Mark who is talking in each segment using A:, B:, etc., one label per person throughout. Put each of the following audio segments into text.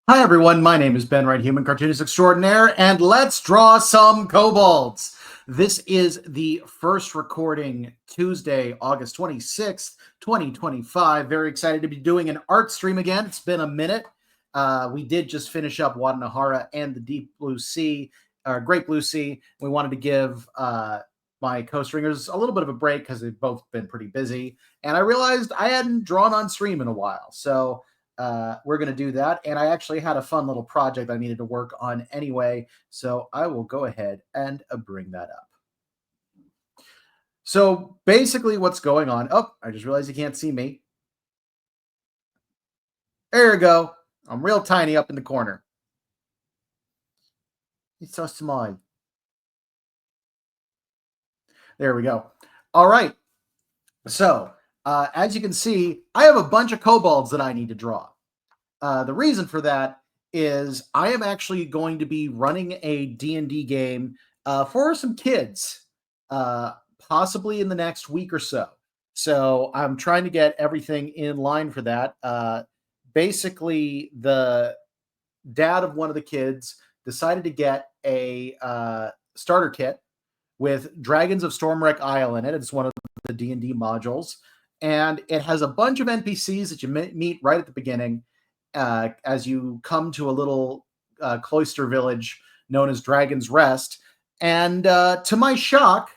A: Hi everyone, my name is Ben Wright, Human Cartoonist Extraordinaire, and let's draw some kobolds. This is the first recording Tuesday, August 26th, 2025. Very excited to be doing an art stream again. It's been a minute. We did just finish up Wadanahara and the Deep Blue Sea, Great Blue Sea. We wanted to give my co-stringers a little bit of a break because they've both been pretty busy. And I realized I hadn't drawn on stream in a while. So we're going to do that. And I actually had a fun little project I needed to work on anyway. So I will go ahead and bring that up. So basically what's going on. Oh, I just realized you can't see me. There you go. I'm real tiny up in the corner. It's so small. There we go. All right. So as you can see, I have a bunch of kobolds that I need to draw. The reason for that is I am actually going to be running a D&D game for some kids, possibly in the next week or so. So I'm trying to get everything in line for that. Basically, the dad of one of the kids decided to get a starter kit with Dragons of Stormwreck Isle in it. It's one of the D&D modules. And it has a bunch of NPCs that you meet right at the beginning as you come to a little cloister village known as Dragon's Rest. And to my shock,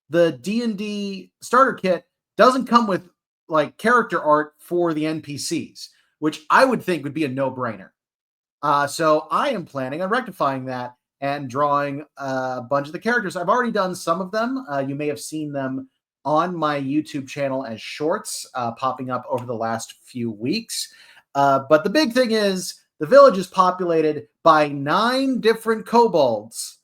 A: the D&D starter kit doesn't come with like character art for the NPCs, which I would think would be a no-brainer. So I am planning on rectifying that and drawing a bunch of the characters. I've already done some of them. You may have seen them on my YouTube channel as shorts popping up over the last few weeks. But the big thing is the village is populated by 9 different kobolds.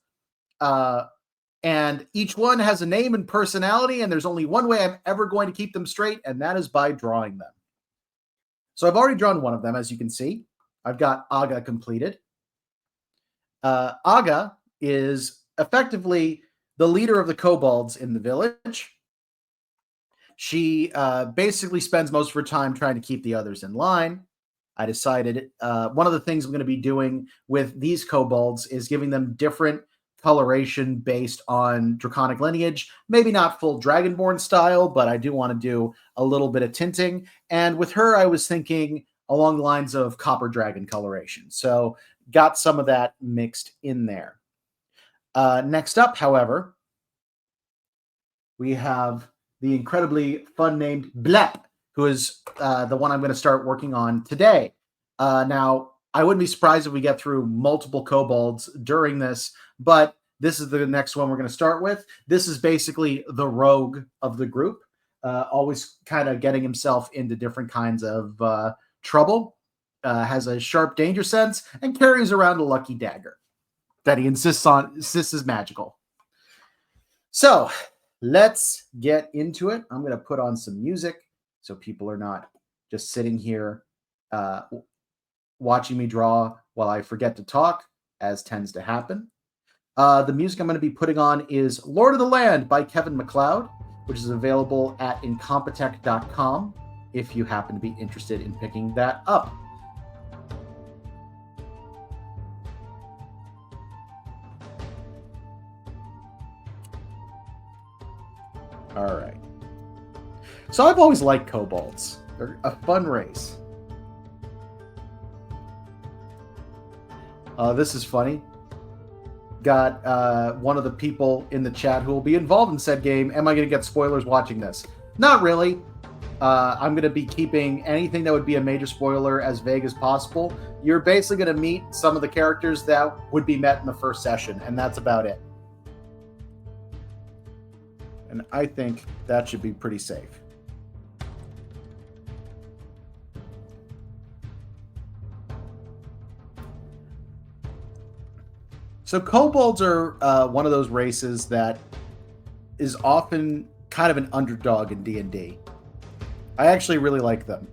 A: And each one has a name and personality, and there's only one way I'm ever going to keep them straight, and that is by drawing them. So I've already drawn one of them, as you can see. I've got Aga completed. Aga is effectively the leader of the kobolds in the village. She basically spends most of her time trying to keep the others in line. I decided one of the things I'm going to be doing with these kobolds is giving them different coloration based on draconic lineage. Maybe not full Dragonborn style, but I do want to do a little bit of tinting. And with her, I was thinking along the lines of copper dragon coloration. So got some of that mixed in there. Next up, however, we have the incredibly fun named Blep, who is the one I'm going to start working on today. Now, I wouldn't be surprised if we get through multiple kobolds during this, but this is the next one we're going to start with. This is basically the rogue of the group, always kind of getting himself into different kinds of trouble, has a sharp danger sense, and carries around a lucky dagger that he insists is magical. So let's get into it. I'm going to put on some music so people are not just sitting here watching me draw while I forget to talk, as tends to happen. The music I'm going to be putting on is Lord of the Land by Kevin MacLeod, which is available at incompetech.com if you happen to be interested in picking that up. All right. So I've always liked kobolds. They're a fun race. This is funny. Got one of the people in the chat who will be involved in said game. Am I going to get spoilers watching this? Not really. I'm going to be keeping anything that would be a major spoiler as vague as possible. You're basically going to meet some of the characters that would be met in the first session, and that's about it. And I think that should be pretty safe. So kobolds are one of those races that is often kind of an underdog in D&D. I actually really like them.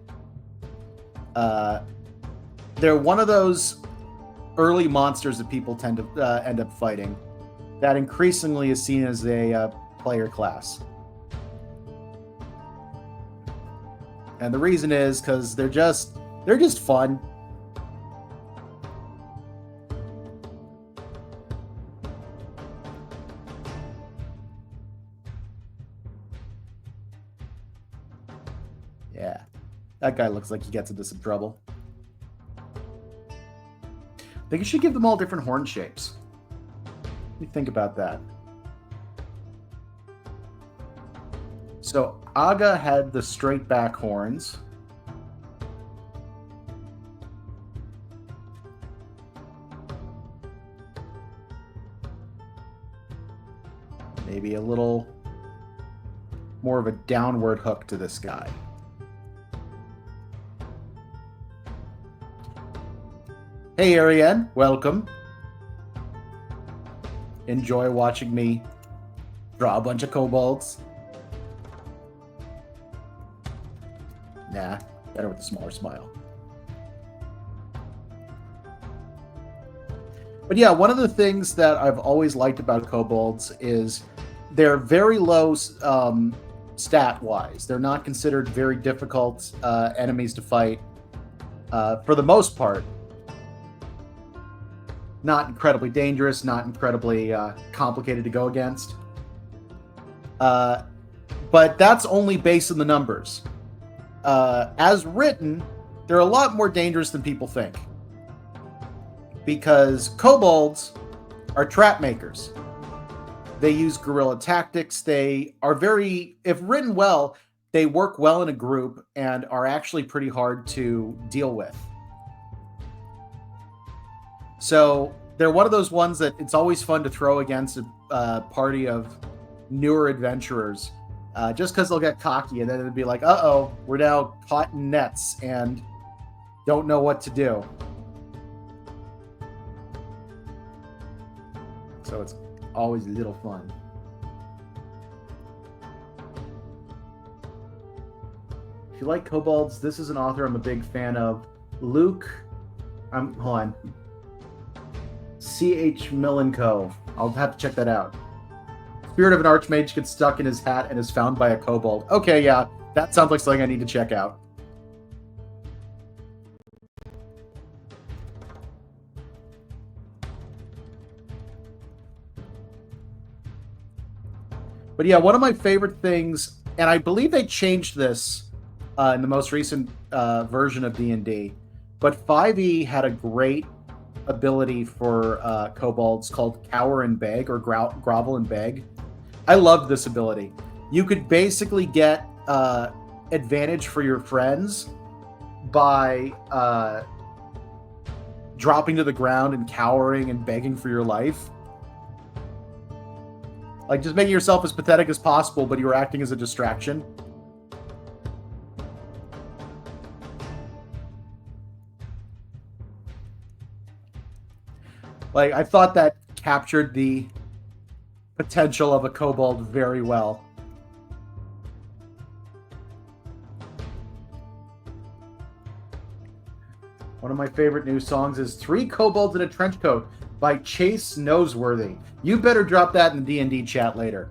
A: They're one of those early monsters that people tend to end up fighting that increasingly is seen as a player class. And the reason is because they're just fun. That guy looks like he gets into some trouble. I think you should give them all different horn shapes. What do you think about that? So Aga had the straight back horns. Maybe a little more of a downward hook to this guy. Hey Ariane, welcome. Enjoy watching me draw a bunch of kobolds. Nah, better with a smaller smile. But yeah, one of the things that I've always liked about kobolds is they're very low stat-wise. They're not considered very difficult enemies to fight for the most part. Not incredibly dangerous, not incredibly complicated to go against. But that's only based on the numbers. As written, they're a lot more dangerous than people think. Because kobolds are trap makers. They use guerrilla tactics. They are very, if written well, they work well in a group and are actually pretty hard to deal with. So they're one of those ones that it's always fun to throw against a party of newer adventurers, just because they'll get cocky and then it'll be like, uh-oh, we're now caught in nets and don't know what to do. So it's always a little fun. If you like kobolds, this is an author I'm a big fan of. Luke, hold on. C.H. Milenko. I'll have to check that out. Spirit of an Archmage gets stuck in his hat and is found by a kobold. Okay, yeah, that sounds like something I need to check out. But yeah, one of my favorite things, and I believe they changed this in the most recent version of D&D, but 5e had a great ability for kobolds called Cower and Beg, or Grovel and Beg. I loved this ability. You could basically get advantage for your friends by dropping to the ground and cowering and begging for your life. Like, just making yourself as pathetic as possible, but you're acting as a distraction. Like, I thought that captured the potential of a kobold very well. One of my favorite new songs is 3 Kobolds in a Trench Coat by Chase Noseworthy. You better drop that in the D&D chat later.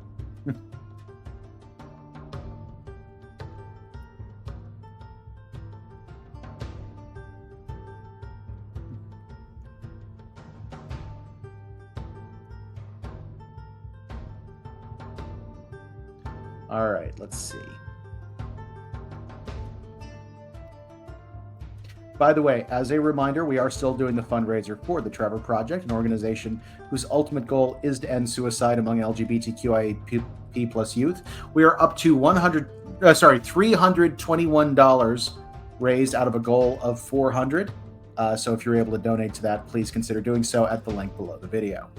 A: All right, let's see. By the way, as a reminder, we are still doing the fundraiser for the Trevor Project, an organization whose ultimate goal is to end suicide among LGBTQIA+ plus youth. We are up to $321 raised out of a goal of 400. So if you're able to donate to that, please consider doing so at the link below the video.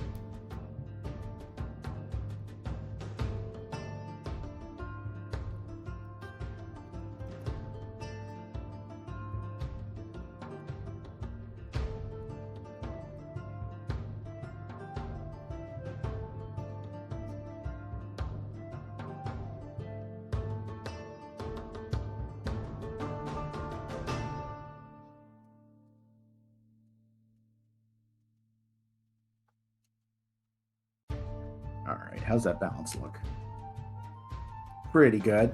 A: All right, how's that balance look? Pretty good.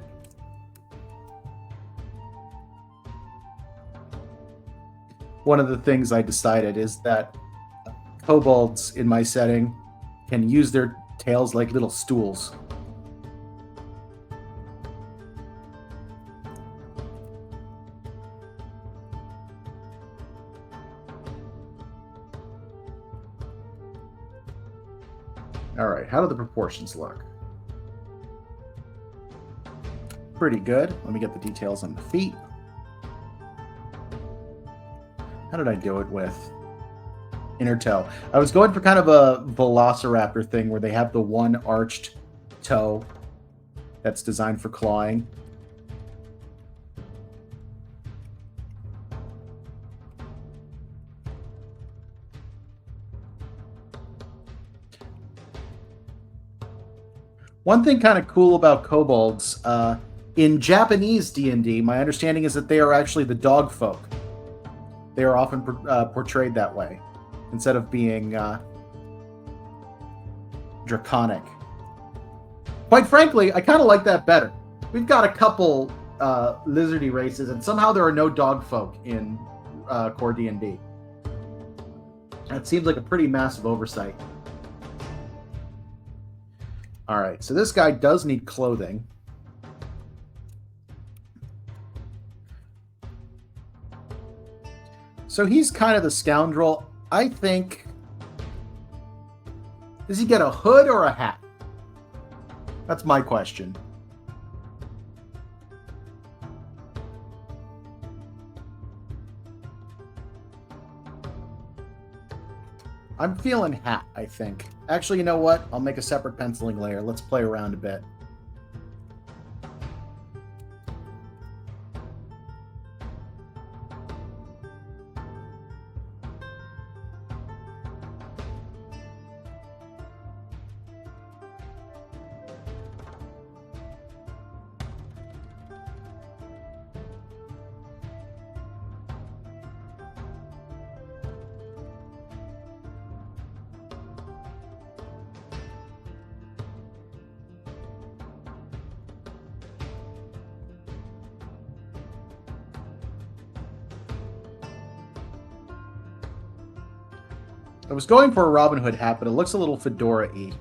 A: One of the things I decided is that kobolds in my setting can use their tails like little stools. All right, how do the proportions look? Pretty good. Let me get the details on the feet. How did I do it with inner toe? I was going for kind of a velociraptor thing where they have the one arched toe that's designed for clawing. One thing kind of cool about kobolds, in Japanese D&D, my understanding is that they are actually the dog folk. They are often portrayed that way, instead of being draconic. Quite frankly, I kind of like that better. We've got a couple lizardy races, and somehow there are no dog folk in core D&D. That seems like a pretty massive oversight. All right, so this guy does need clothing. So he's kind of the scoundrel. I think... Does he get a hood or a hat? That's my question. I'm feeling hat, I think. Actually, you know what? I'll make a separate penciling layer. Let's play around a bit. I was going for a Robin Hood hat, but it looks a little fedora-y.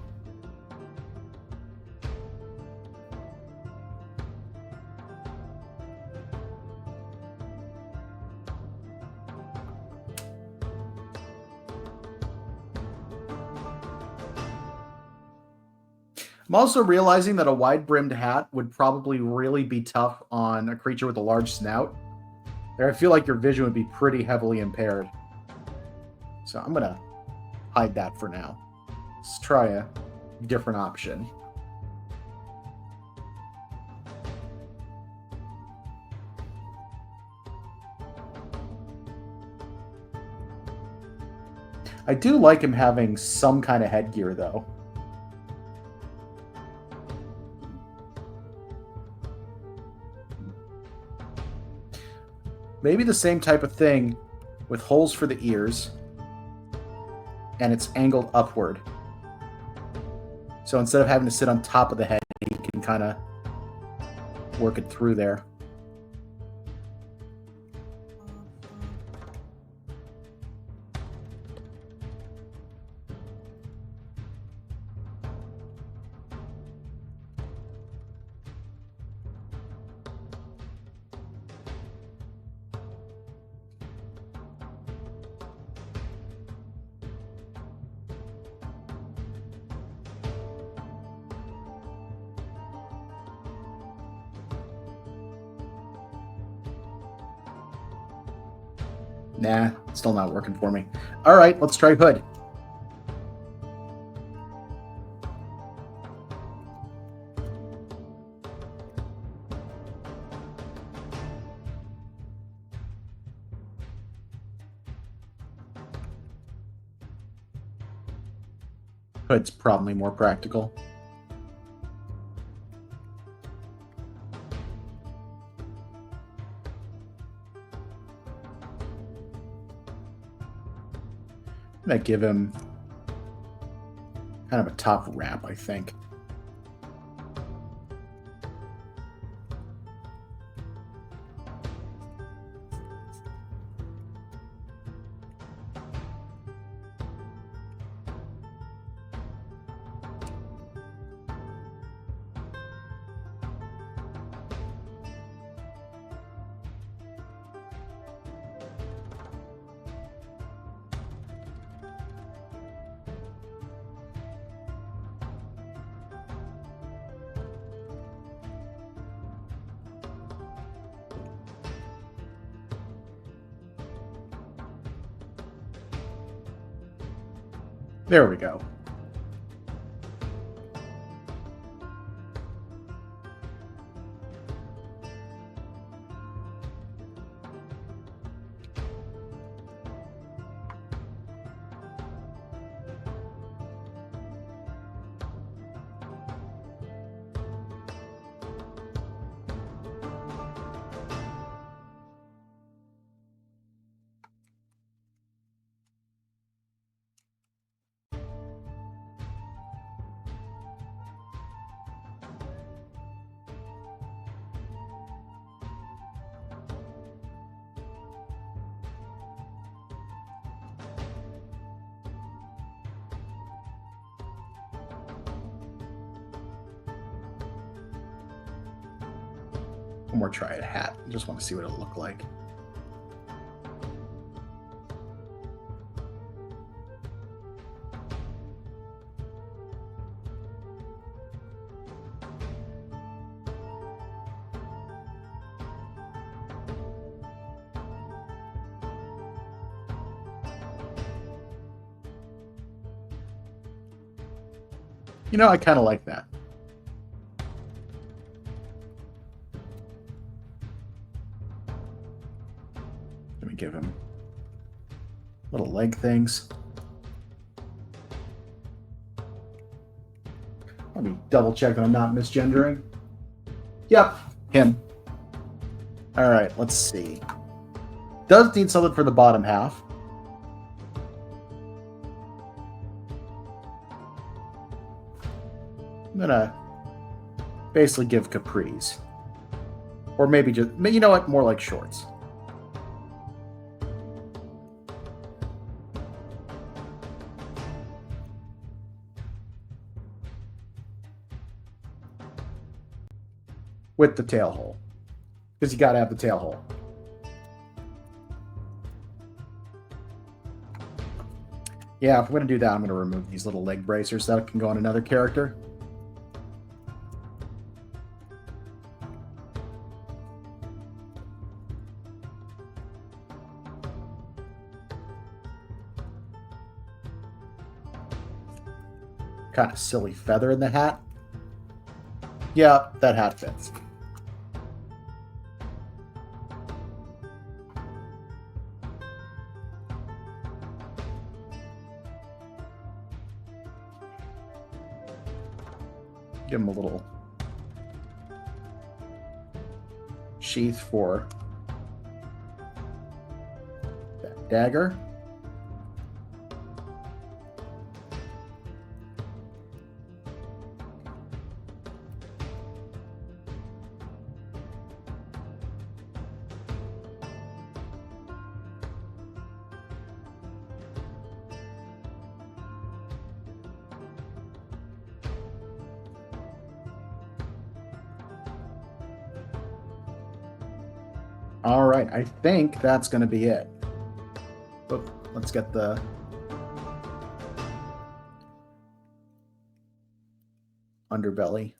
A: I'm also realizing that a wide-brimmed hat would probably really be tough on a creature with a large snout. There, I feel like your vision would be pretty heavily impaired. So I'm going to hide that for now. Let's try a different option. I do like him having some kind of headgear, though. Maybe the same type of thing with holes for the ears. And it's angled upward. So instead of having to sit on top of the head, he can kind of work it through there. Nah, still not working for me. All right, let's try hood. Hood's probably more practical. I'm going to give him kind of a top wrap, I think. There we go. One more try at a hat. I just want to see what it'll look like. You know, I kind of like that. Let me give him little leg things. Let me double check that I'm not misgendering. Yep, him. All right, let's see. Does need something for the bottom half. I'm gonna basically give capris, or maybe just, you know what, more like shorts. With the tail hole, because you gotta have the tail hole. Yeah, if we're gonna do that, I'm gonna remove these little leg bracers that can go on another character. Kind of silly feather in the hat. Yeah, that hat fits. Give him a little sheath for that dagger. All right, I think that's going to be it. Oh, let's get the underbelly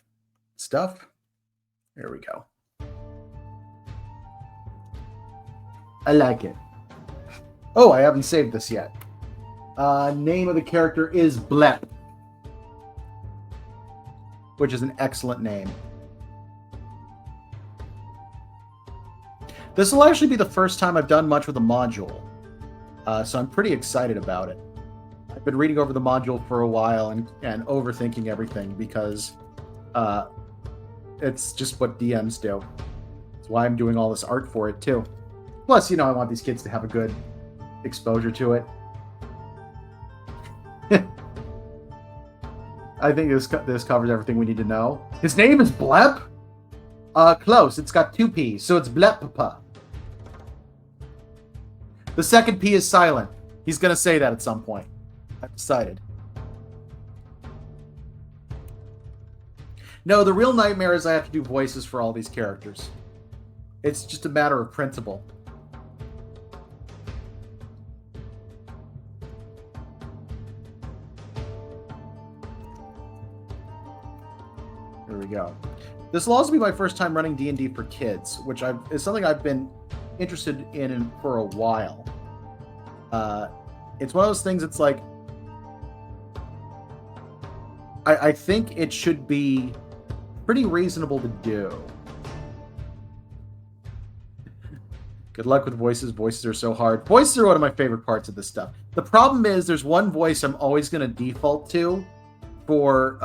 A: stuff. There we go. I like it. Oh, I haven't saved this yet. Name of the character is Blep, which is an excellent name. This will actually be the first time I've done much with a module, so I'm pretty excited about it. I've been reading over the module for a while and overthinking everything because it's just what DMs do. That's why I'm doing all this art for it, too. Plus, you know, I want these kids to have a good exposure to it. I think this covers everything we need to know. His name is Blep? Close. It's got 2 P's, so it's Blepapa. The second P is silent. He's going to say that at some point. I've decided. No, the real nightmare is I have to do voices for all these characters. It's just a matter of principle. Here we go. This will also be my first time running D&D for kids, which is something I've been interested in for a while. It's one of those things. It's like I think it should be pretty reasonable to do. Good luck with voices. Voices are so hard. Voices are one of my favorite parts of this stuff. The problem is there's one voice I'm always going to default to for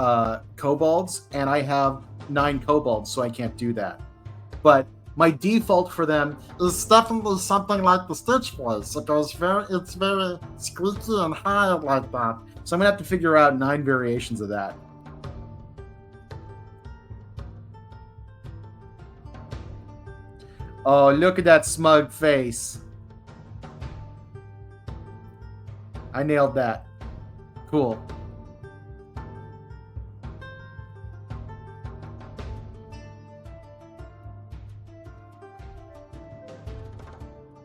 A: Kobolds, and I have 9 Kobolds, so I can't do that. But my default for them is definitely something like the Stitch voice. It's very squeaky and high like that. So I'm going to have to figure out 9 variations of that. Oh, look at that smug face. I nailed that. Cool.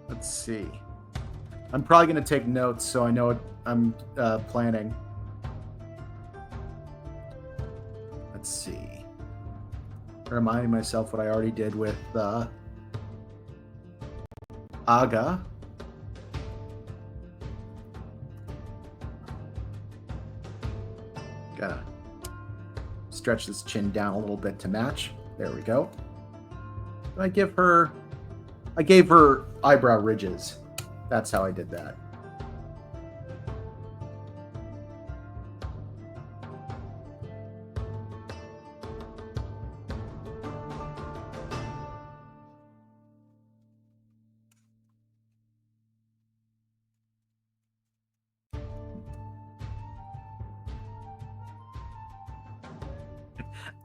A: Let's see. I'm probably going to take notes so I know what I'm planning. Let's see. Reminding myself what I already did with Aga. Gotta stretch this chin down a little bit to match. There we go. I gave her eyebrow ridges. That's how I did that.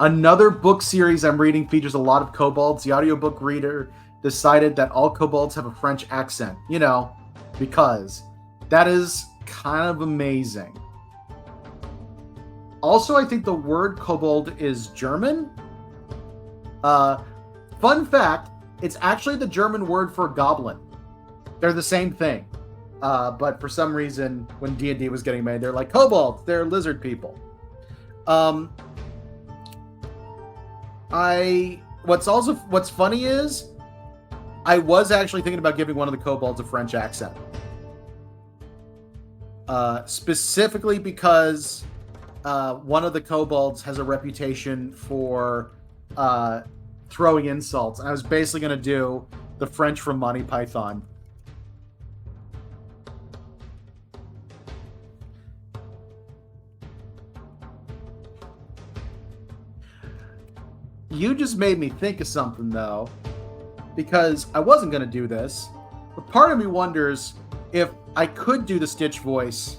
A: Another book series I'm reading features a lot of Kobolds. The audiobook reader decided that all Kobolds have a French accent. You know, because that is kind of amazing. Also, I think the word Kobold is German. Fun fact, it's actually the German word for goblin. They're the same thing. But for some reason, when D&D was getting made, they're like, Kobolds, they're lizard people. What's funny is I was actually thinking about giving one of the Kobolds a French accent. Specifically because one of the Kobolds has a reputation for throwing insults. And I was basically going to do the French from Monty Python. You just made me think of something, though, because I wasn't going to do this, but part of me wonders if I could do the Stitch voice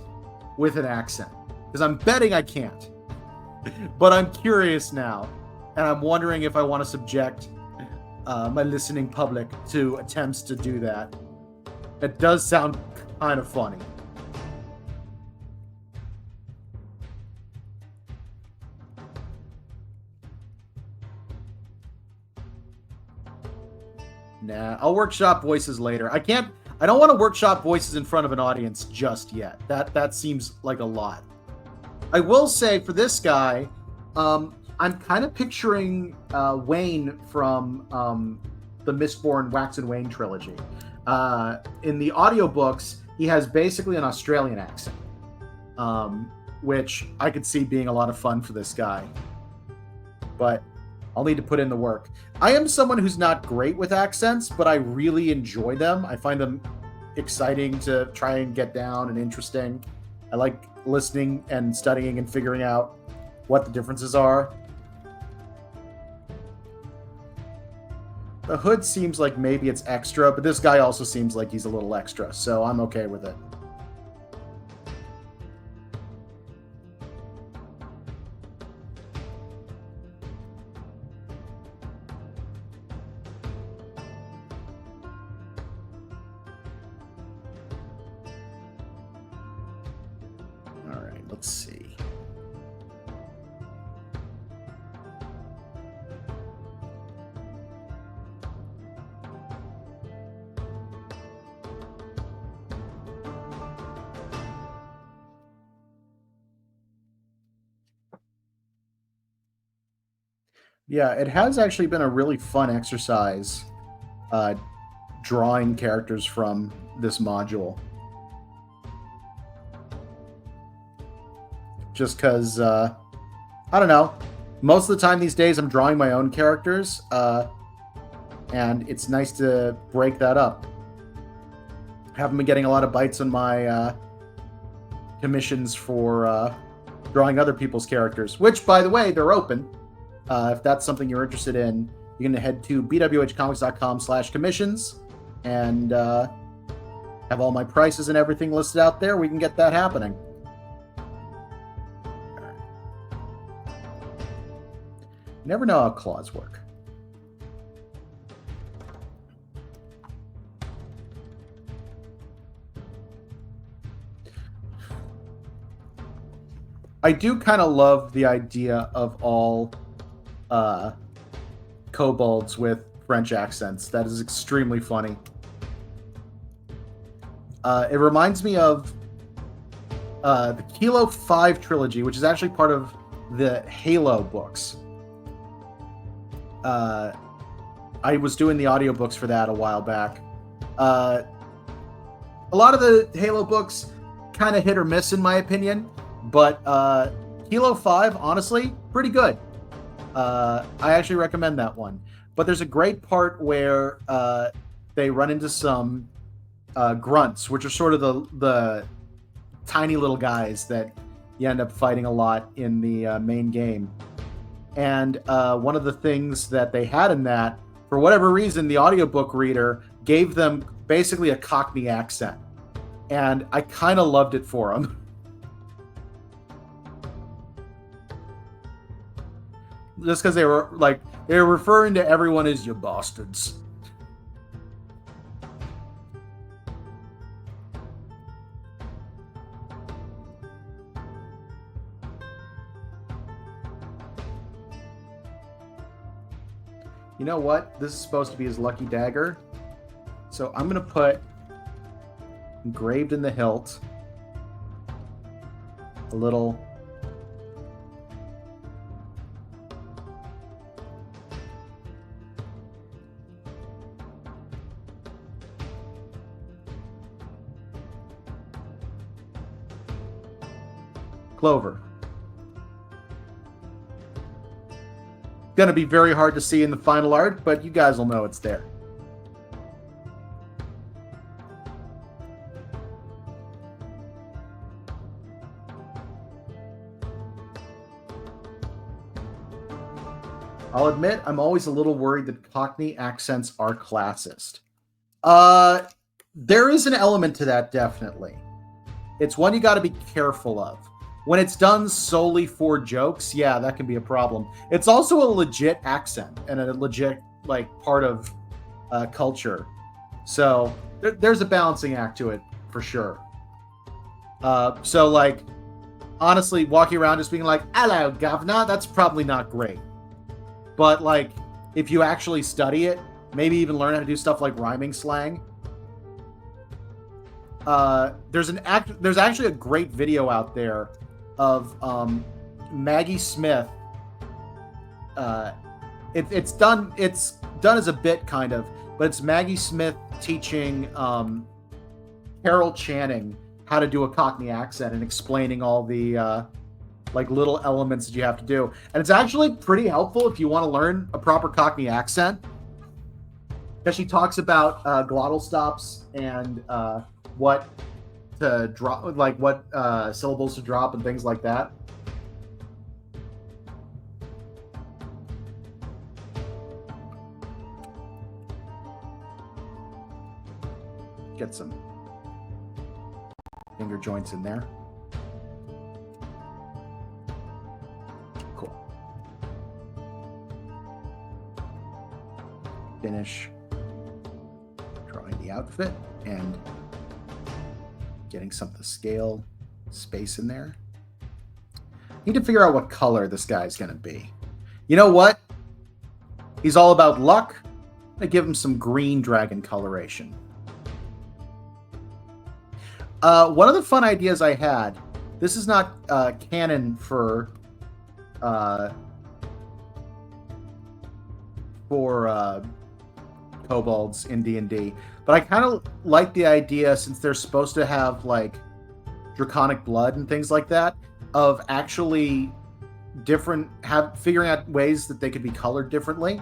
A: with an accent, because I'm betting I can't. But I'm curious now, and I'm wondering if I want to subject my listening public to attempts to do that. It does sound kind of funny. Nah, I'll workshop voices later. I don't want to workshop voices in front of an audience just yet. That seems like a lot. I will say for this guy, I'm kind of picturing Wayne from the Mistborn Wax and Wayne trilogy. In the audiobooks, he has basically an Australian accent, which I could see being a lot of fun for this guy. But I'll need to put in the work. I am someone who's not great with accents, but I really enjoy them. I find them exciting to try and get down and interesting. I like listening and studying and figuring out what the differences are. The hood seems like maybe it's extra, but this guy also seems like he's a little extra, so I'm okay with it. Let's see. Yeah, it has actually been a really fun exercise drawing characters from this module. Just because I don't know. Most of the time these days I'm drawing my own characters, and it's nice to break that up. Haven't been getting a lot of bites on my commissions for drawing other people's characters, which, by the way, they're open. If that's something you're interested in, you can head to bwhcomics.com/commissions and have all my prices and everything listed out there. We can get that happening. You never know how claws work. I do kind of love the idea of all kobolds with French accents. That is extremely funny. It reminds me of the Kilo 5 trilogy, which is actually part of the Halo books. I was doing the audiobooks for that a while back. A lot of the Halo books kind of hit or miss in my opinion, but Kilo 5, honestly, pretty good. I actually recommend that one. But there's a great part where they run into some grunts, which are sort of the tiny little guys that you end up fighting a lot in the main game. And one of the things that they had in that, for whatever reason, the audiobook reader gave them basically a Cockney accent. And I kind of loved it for them. Just because they were referring to everyone as you bastards. You know what? This is supposed to be his lucky dagger. So I'm going to put engraved in the hilt a little clover. Going to be very hard to see in the final art, but you guys will know it's there. I'll admit, I'm always a little worried that Cockney accents are classist. There is an element to that, definitely. It's one you got to be careful of. When it's done solely for jokes, yeah, that can be a problem. It's also a legit accent and a legit part of culture. So there's a balancing act to it for sure. So honestly, walking around just being like, "Hello, governor," that's probably not great. But if you actually study it, maybe even learn how to do stuff like rhyming slang. There's actually a great video out there of Maggie Smith. It's done as a bit kind of, but it's Maggie Smith teaching Carol Channing how to do a Cockney accent and explaining all the little elements that you have to do. And it's actually pretty helpful if you want to learn a proper Cockney accent, because she talks about glottal stops and what to drop, what syllables to drop and things like that. Get some finger joints in there. Cool. Finish drawing the outfit and getting some of the scale space in there. Need to figure out what color this guy's going to be. You know what? He's all about luck. I'm going to give him some green dragon coloration. One of the fun ideas I had, this is not canon for kobolds in D&D, but I kind of like the idea, since they're supposed to have draconic blood and things like that, of actually figuring out ways that they could be colored differently.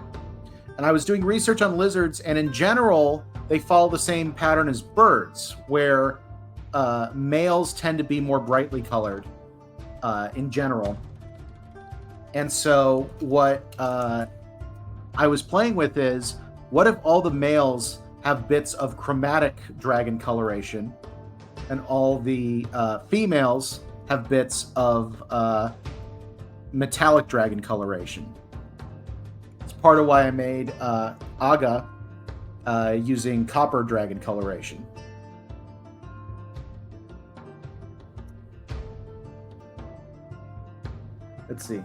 A: And I was doing research on lizards, and in general, they follow the same pattern as birds, where males tend to be more brightly colored in general. And so what I was playing with is, what if all the males have bits of chromatic dragon coloration, and all the females have bits of metallic dragon coloration? It's part of why I made Aga using copper dragon coloration. Let's see.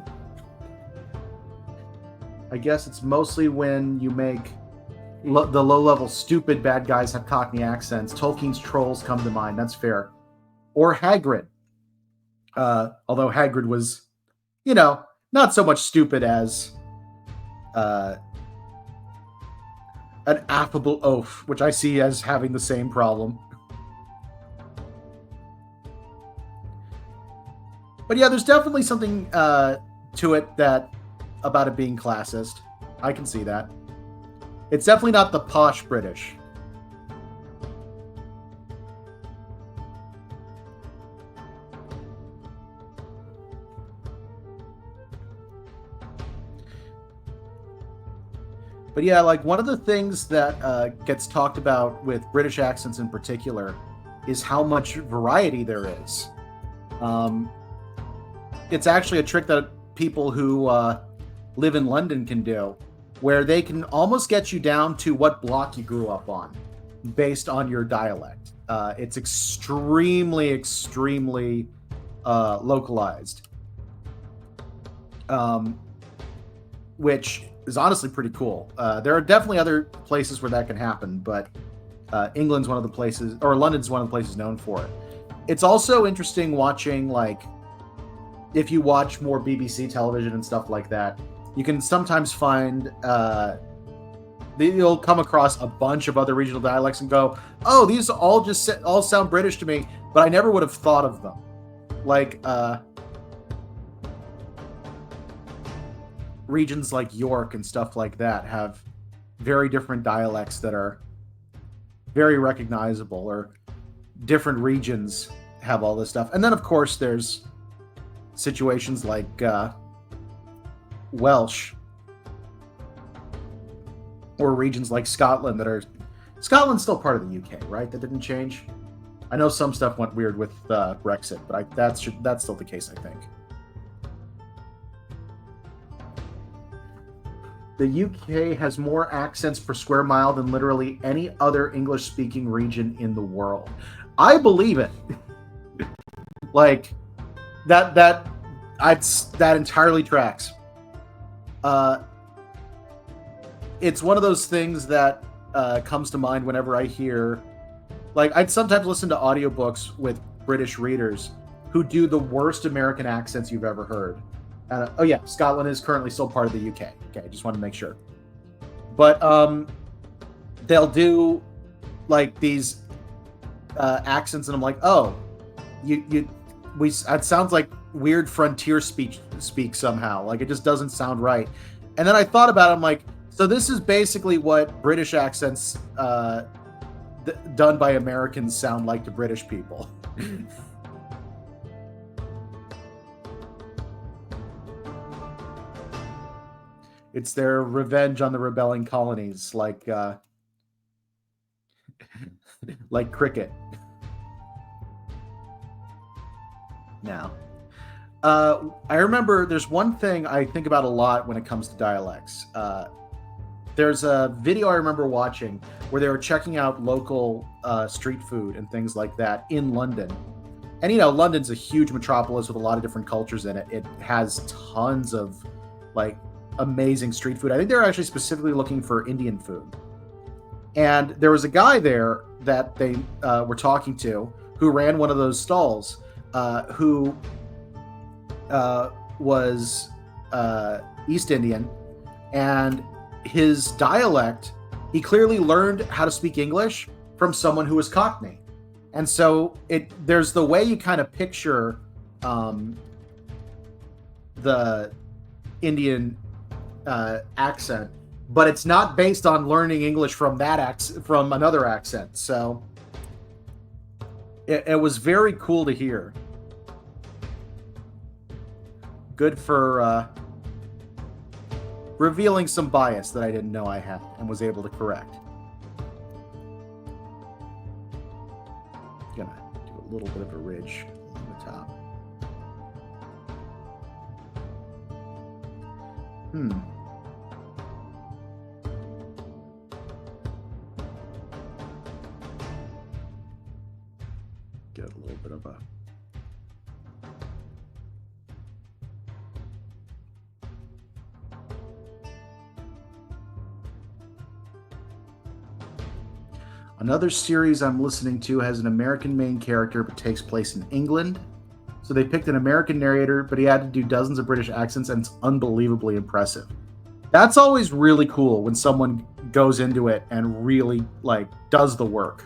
A: I guess it's mostly when you make the low-level stupid bad guys have Cockney accents. Tolkien's trolls come to mind. That's fair. Or Hagrid. Although Hagrid was, not so much stupid as an affable oaf, which I see as having the same problem. But yeah, there's definitely something to it about it being classist. I can see that. It's definitely not the posh British. But yeah, like one of the things that gets talked about with British accents in particular is how much variety there is. It's actually a trick that people who live in London can do, where they can almost get you down to what block you grew up on based on your dialect. It's extremely, extremely localized, which is honestly pretty cool. There are definitely other places where that can happen, but England's one of the places, or London's one of the places known for it. It's also interesting watching, like, if you watch more BBC television and stuff like that, you can sometimes find you'll come across a bunch of other regional dialects and go, oh, these all sound British to me, but I never would have thought of them. Like regions like York and stuff like that have very different dialects that are very recognizable, or different regions have all this stuff. And then, of course, there's situations like Welsh, or regions like Scotland that are... Scotland's still part of the UK, right? That didn't change? I know some stuff went weird with Brexit, but that's still the case, I think. The UK has more accents per square mile than literally any other English-speaking region in the world. I believe it. Like, that entirely tracks. It's one of those things that comes to mind whenever I hear... Like, I'd sometimes listen to audiobooks with British readers who do the worst American accents you've ever heard. Oh yeah, Scotland is currently still part of the UK. Okay, just wanted to make sure. But they'll do like these accents, and I'm like, oh, it sounds like weird frontier speak somehow. Like, it just doesn't sound right. And then I thought about it, I'm like, so this is basically what British accents done by Americans sound like to British people. It's their revenge on the rebelling colonies, like cricket. Now, I remember there's one thing I think about a lot when it comes to dialects. There's a video I remember watching where they were checking out local street food and things like that in London. And, London's a huge metropolis with a lot of different cultures in it. It has tons of, like, amazing street food. I think they're actually specifically looking for Indian food. And there was a guy there that they were talking to who ran one of those stalls, who was East Indian, and his dialect, he clearly learned how to speak English from someone who was Cockney. And so there's the way you kind of picture the Indian accent, but it's not based on learning English from from another accent. So it was very cool to hear. Good for revealing some bias that I didn't know I had and was able to correct. Gonna do a little bit of a ridge on the top. Get a little bit of a... Another series I'm listening to has an American main character but takes place in England. So they picked an American narrator, but he had to do dozens of British accents, and it's unbelievably impressive. That's always really cool when someone goes into it and really does the work.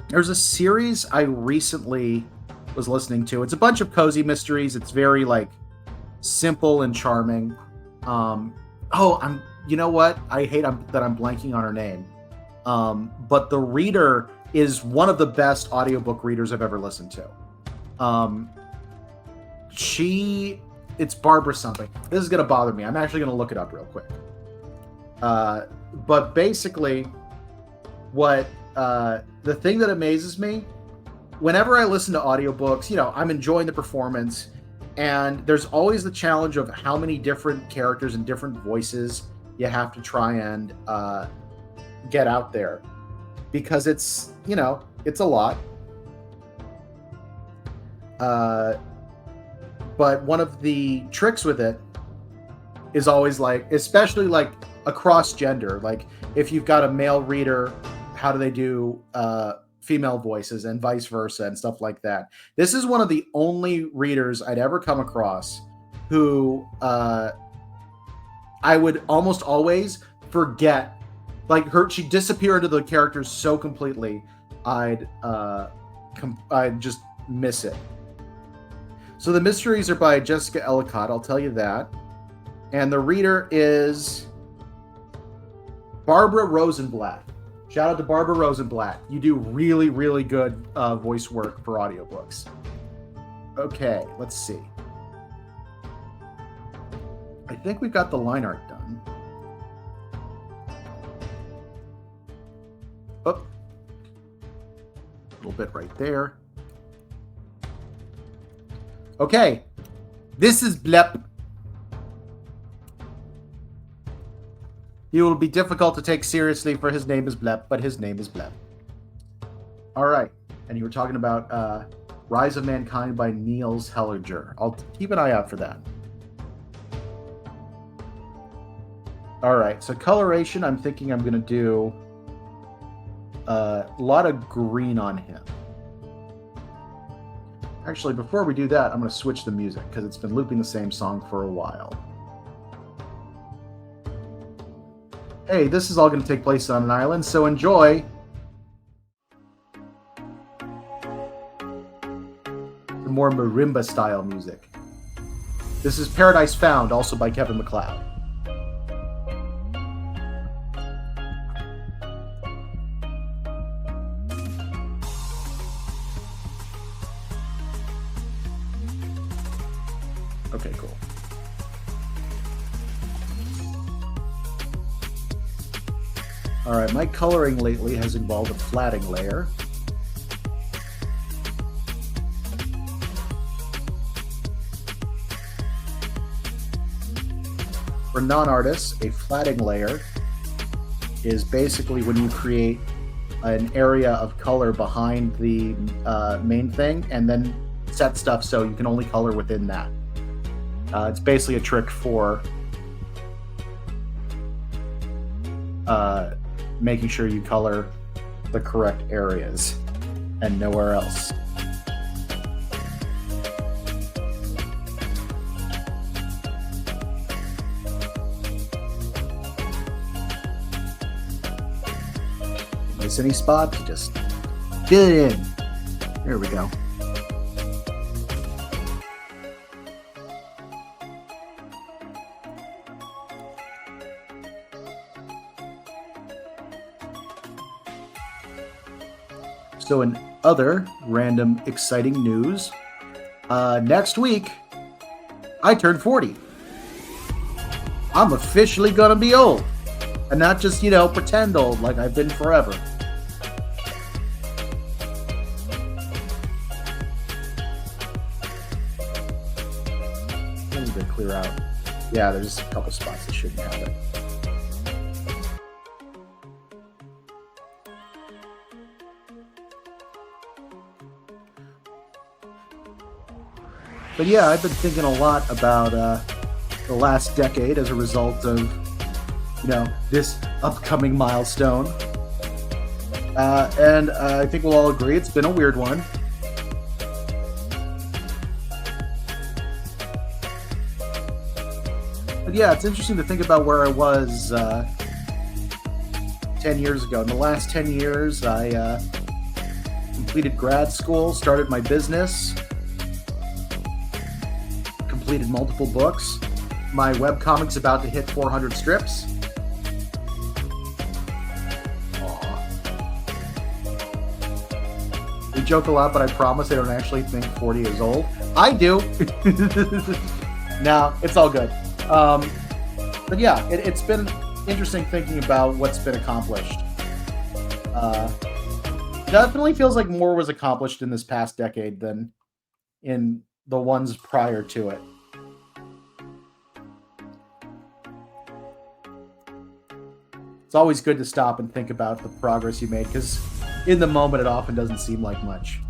A: There's a series I recently was listening to. It's a bunch of cozy mysteries. It's very simple and charming. You know what? I hate that I'm blanking on her name. But the reader is one of the best audiobook readers I've ever listened to. It's Barbara something. This is going to bother me. I'm actually going to look it up real quick. But basically, the thing that amazes me, whenever I listen to audiobooks, I'm enjoying the performance, and there's always the challenge of how many different characters and different voices you have to try and get out there, because it's a lot. But one of the tricks with it is always especially across gender, if you've got a male reader, how do they do female voices and vice versa and stuff like that. This is one of the only readers I'd ever come across who I would almost always forget. She'd disappear into the characters so completely, I'd just miss it. So the mysteries are by Jessica Ellicott, I'll tell you that. And the reader is Barbara Rosenblatt. Shout out to Barbara Rosenblatt. You do really, really good voice work for audiobooks. Okay, let's see. I think we've got the line art done. Oh, a little bit right there. Okay, this is Blep. He will be difficult to take seriously, for his name is Blep, but his name is Blep. All right, and you were talking about Rise of Mankind by Niels Hellinger. I'll keep an eye out for that. All right, so coloration, I'm thinking I'm going to do a lot of green on him. Actually, before we do that, I'm going to switch the music because it's been looping the same song for a while. Hey, this is all going to take place on an island, so enjoy. The more marimba-style music. This is Paradise Found, also by Kevin MacLeod. Okay, cool. All right, my coloring lately has involved a flatting layer. For non-artists, a flatting layer is basically when you create an area of color behind the main thing and then set stuff so you can only color within that. It's basically a trick for making sure you color the correct areas and nowhere else. Miss any spots, just get it in. There we go. So in other random exciting news, next week, I turn 40. I'm officially gonna be old. And not just, pretend old like I've been forever. I need to clear out. Yeah, there's a couple spots that shouldn't have it. But yeah, I've been thinking a lot about the last decade as a result of, this upcoming milestone. And I think we'll all agree it's been a weird one. But yeah, it's interesting to think about where I was 10 years ago. In the last 10 years, I completed grad school, started my business, completed multiple books. My webcomic's about to hit 400 strips. We joke a lot, but I promise I don't actually think 40 is old. I do. No, it's all good. But yeah, it's been interesting thinking about what's been accomplished. Definitely feels like more was accomplished in this past decade than in the ones prior to it. It's always good to stop and think about the progress you made, because in the moment it often doesn't seem like much.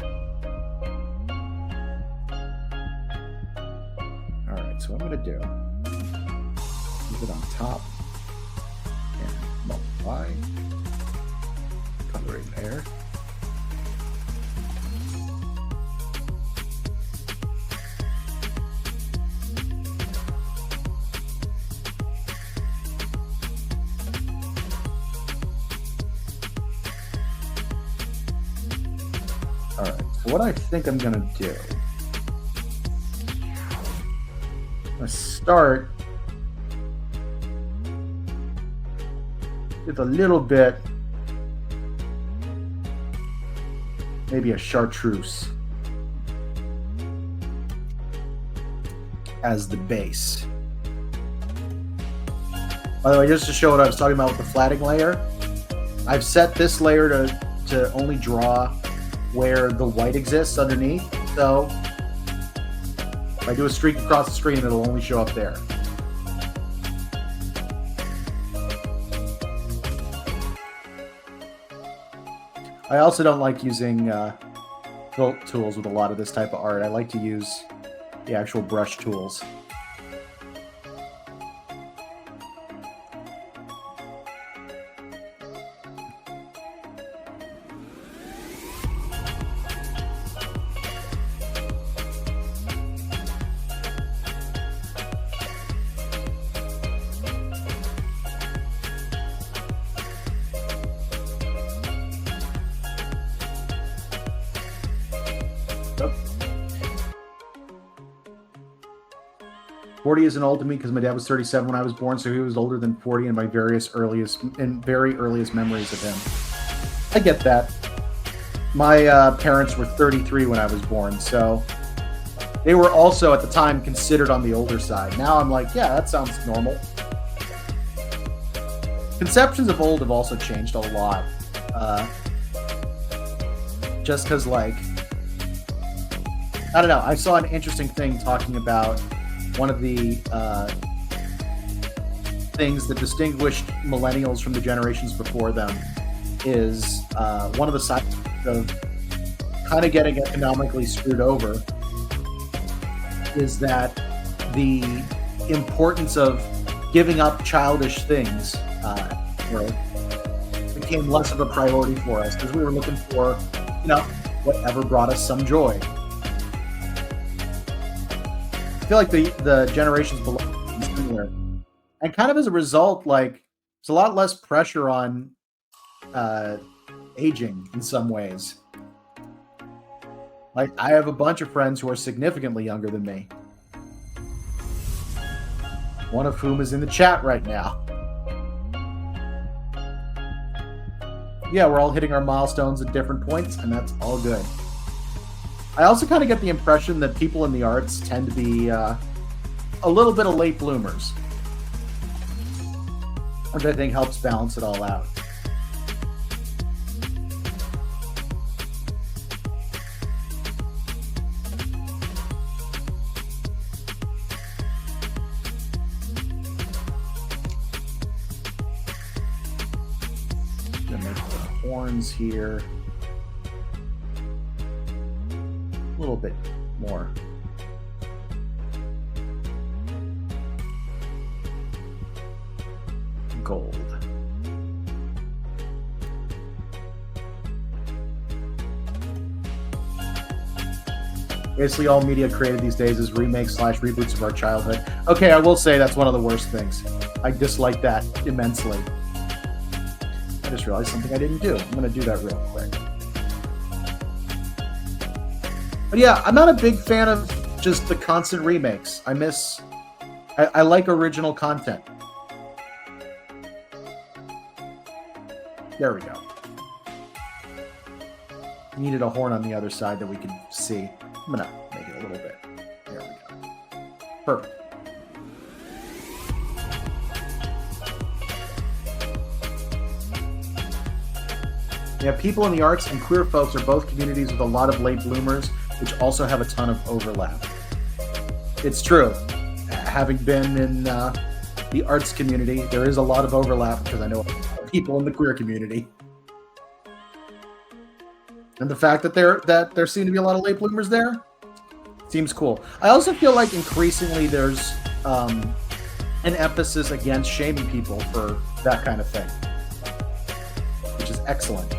A: Alright, so what I'm going to do, move it on top, and multiply, color in there. Alright, so what I think I'm going to do, I'm going to start with a little bit, maybe a chartreuse as the base. By the way, just to show what I was talking about with the flatting layer, I've set this layer to only draw where the white exists underneath. So if I do a streak across the screen, it'll only show up there. I also don't like using quilt tools with a lot of this type of art. I like to use the actual brush tools. Yep. 40 isn't old to me because my dad was 37 when I was born, so he was older than 40 in my very earliest memories of him. I get that. My parents were 33 when I was born, so they were also at the time considered on the older side. Now I'm like, yeah, that sounds normal. Conceptions of old have also changed a lot. Just because, like, I don't know, I saw an interesting thing talking about one of the things that distinguished millennials from the generations before them is one of the sides of kind of getting economically screwed over is that the importance of giving up childish things became less of a priority for us because we were looking for, whatever brought us some joy. I feel like the generations below are similar. And kind of as a result, like, there's a lot less pressure on aging in some ways. Like, I have a bunch of friends who are significantly younger than me. One of whom is in the chat right now. yeah, we're all hitting our milestones at different points, and that's all good. I also kind of get the impression that people in the arts tend to be a little bit of late bloomers, which I think helps balance it all out. Here a little bit more. Gold. Basically all media created these days is remakes / reboots of our childhood. Okay, I will say that's one of the worst things. I dislike that immensely. I just realized something I didn't do. I'm going to do that real quick. But yeah, I'm not a big fan of just the constant remakes. I like original content. There we go. Needed a horn on the other side that we could see. I'm going to make it a little bit. There we go. Perfect. Yeah, people in the arts and queer folks are both communities with a lot of late bloomers, which also have a ton of overlap. It's true. Having been in the arts community, there is a lot of overlap because I know people in the queer community. And the fact that there seem to be a lot of late bloomers there seems cool. I also feel like increasingly there's an emphasis against shaming people for that kind of thing, which is excellent.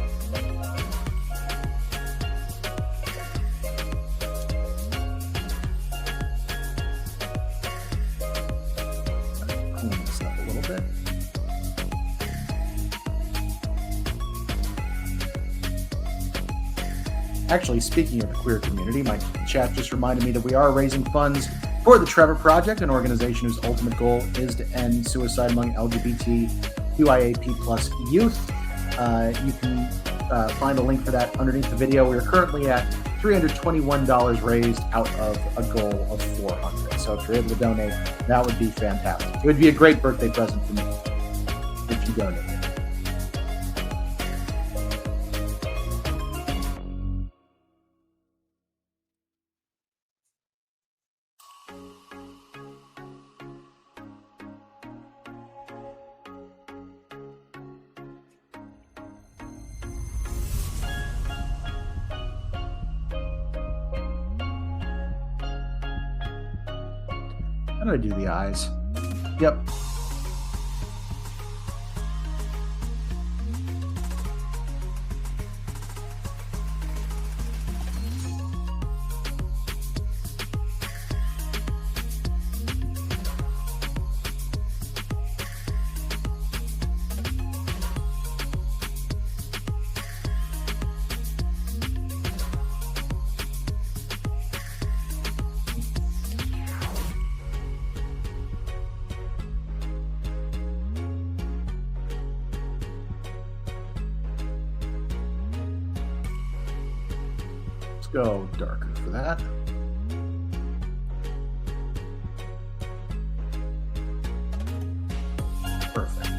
A: Actually, speaking of the queer community, my chat just reminded me that we are raising funds for the Trevor Project, an organization whose ultimate goal is to end suicide among LGBTQIAP+ youth. You can find a link for that underneath the video. We are currently at $321 raised out of a goal of $400. So if you're able to donate, that would be fantastic. It would be a great birthday present for me if you donate. How do I do the eyes? Yep. Go darker for that. Perfect.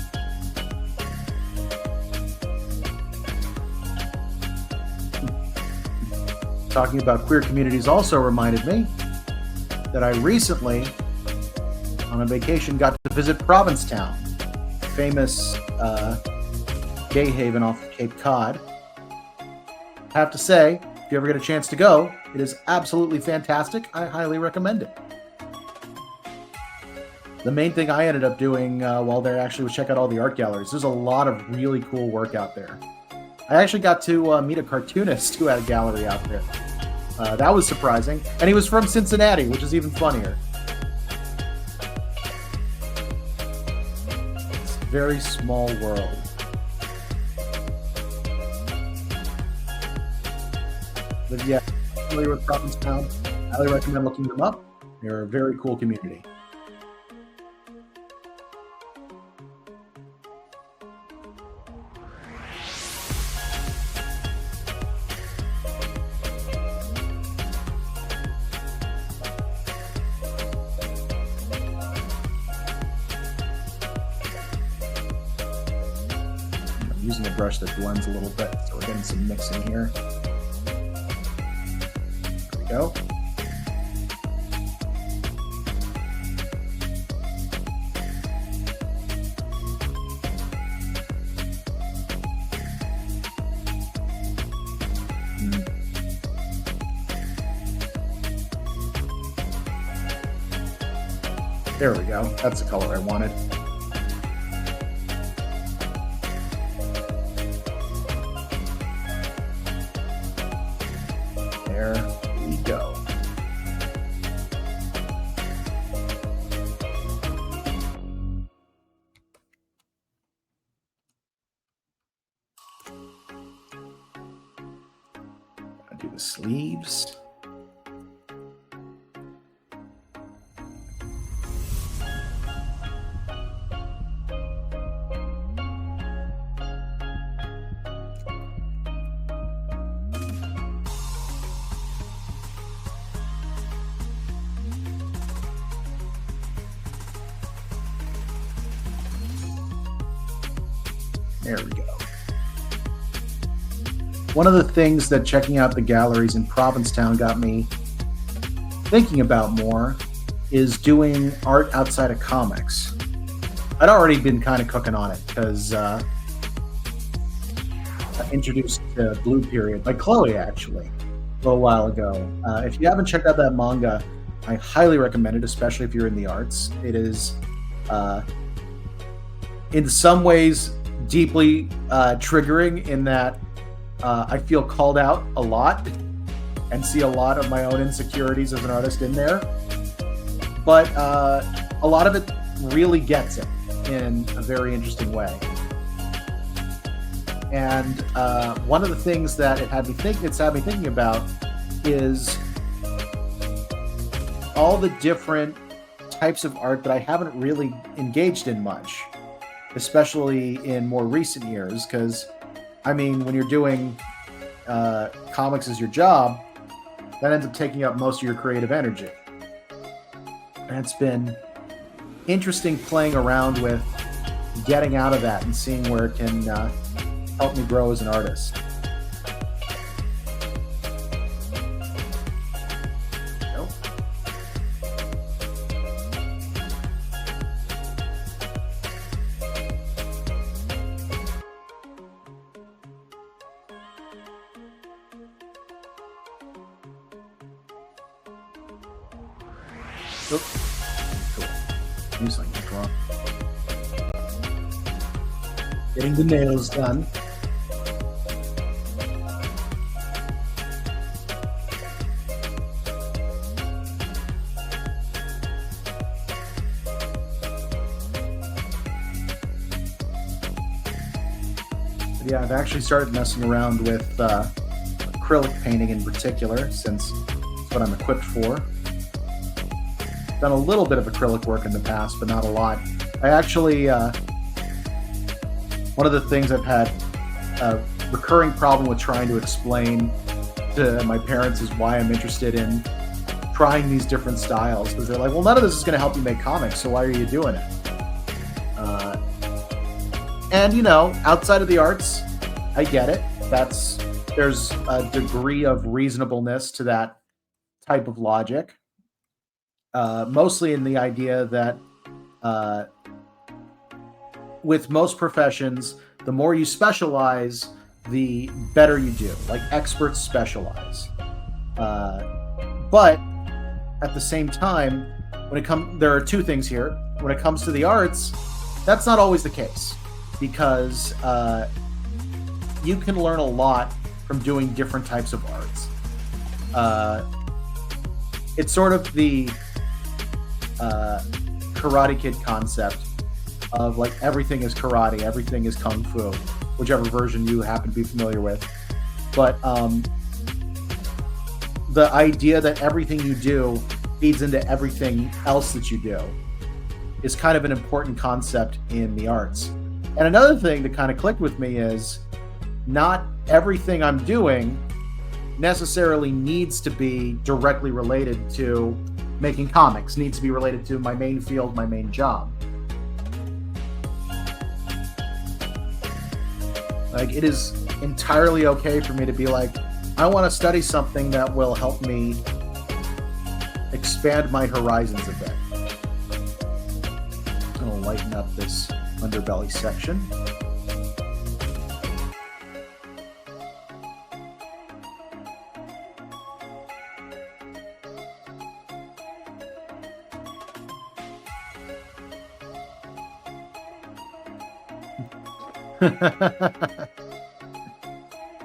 A: Talking about queer communities also reminded me that I recently, on a vacation, got to visit Provincetown, a famous gay haven off of Cape Cod. I have to say, if you ever get a chance to go, it is absolutely fantastic. I highly recommend it. The main thing I ended up doing while there actually was check out all the art galleries. There's a lot of really cool work out there. I actually got to meet a cartoonist who had a gallery out there. That was surprising. And he was from Cincinnati, which is even funnier. It's a very small world. But yeah, familiar with Provincetown, I highly recommend looking them up. They're a very cool community. using a brush that blends a little bit, so we're getting some mixing here. There we go. There we go. That's the color I wanted. There we go. I'll do the sleeves. There we go. One of the things that checking out the galleries in Provincetown got me thinking about more is doing art outside of comics. I'd already been kind of cooking on it because I introduced to Blue Period by Chloe, actually, a little while ago. If you haven't checked out that manga, I highly recommend it, especially if you're in the arts. It is, in some ways, deeply triggering in that I feel called out a lot and see a lot of my own insecurities as an artist in there. But a lot of it really gets it in a very interesting way. And one of the things that it's had me thinking about is all the different types of art that I haven't really engaged in much, especially in more recent years, because, I mean, when you're doing comics as your job, that ends up taking up most of your creative energy. And it's been interesting playing around with getting out of that and seeing where it can help me grow as an artist. Cool. Like getting the nails done. Yeah, I've actually started messing around with acrylic painting in particular, since it's what I'm equipped for. Done a little bit of acrylic work in the past, but not a lot. I actually, one of the things I've had a recurring problem with trying to explain to my parents is why I'm interested in trying these different styles, because they're like, well, none of this is going to help you make comics, so why are you doing it? And, you know, outside of the arts, I get it. There's a degree of reasonableness to that type of logic. Mostly in the idea that with most professions, the more you specialize, the better you do. Like, experts specialize. But at the same time, there are two things here. When it comes to the arts, that's not always the case, because you can learn a lot from doing different types of arts. It's sort of the Karate Kid concept of, like, everything is karate, everything is kung fu, whichever version you happen to be familiar with. But the idea that everything you do feeds into everything else that you do is kind of an important concept in the arts. And another thing that kind of clicked with me is not everything I'm doing necessarily needs to be directly related to making comics, needs to be related to my main field, my main job. Like, it is entirely okay for me to be like, I want to study something that will help me expand my horizons a bit. I'm going to lighten up this underbelly section.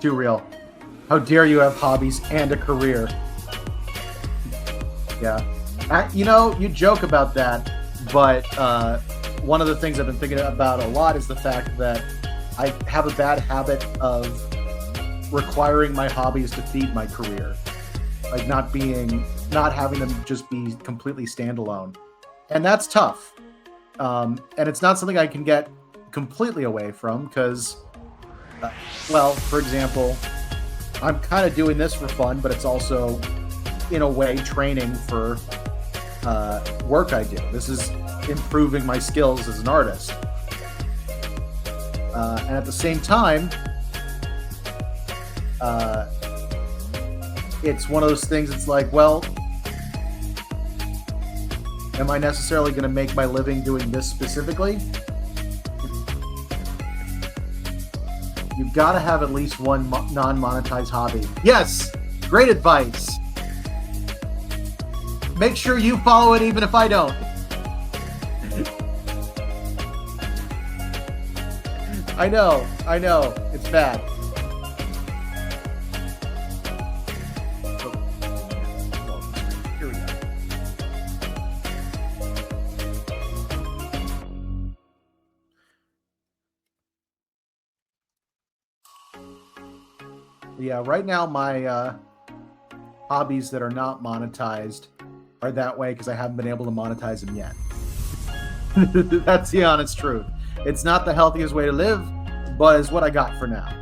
A: Too real. How dare you have hobbies and a career? Yeah. You know, you joke about that, but one of the things I've been thinking about a lot is the fact that I have a bad habit of requiring my hobbies to feed my career. Like not having them just be completely standalone. And that's tough. And it's not something I can get completely away from because, well, for example, I'm kind of doing this for fun, but it's also, in a way, training for work I do. This is improving my skills as an artist. And at the same time, it's one of those things, it's like, well, am I necessarily going to make my living doing this specifically? You've got to have at least one non-monetized hobby. Yes! Great advice! Make sure you follow it even if I don't. I know. It's bad. Here we go. Yeah, right now my hobbies that are not monetized are that way because I haven't been able to monetize them yet. That's the honest truth. It's not the healthiest way to live, but it's what I got for now.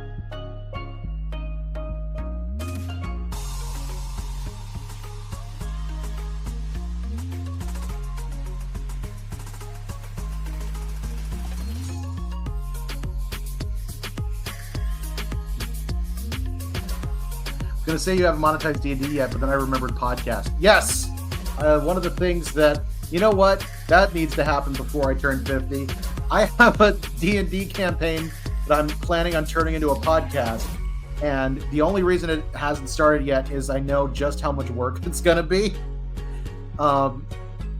A: Gonna say you haven't monetized D&D yet, but then I remembered podcast. Yes! One of the things that, you know what? That needs to happen before I turn 50. I have a D&D campaign that I'm planning on turning into a podcast, and the only reason it hasn't started yet is I know just how much work it's gonna be.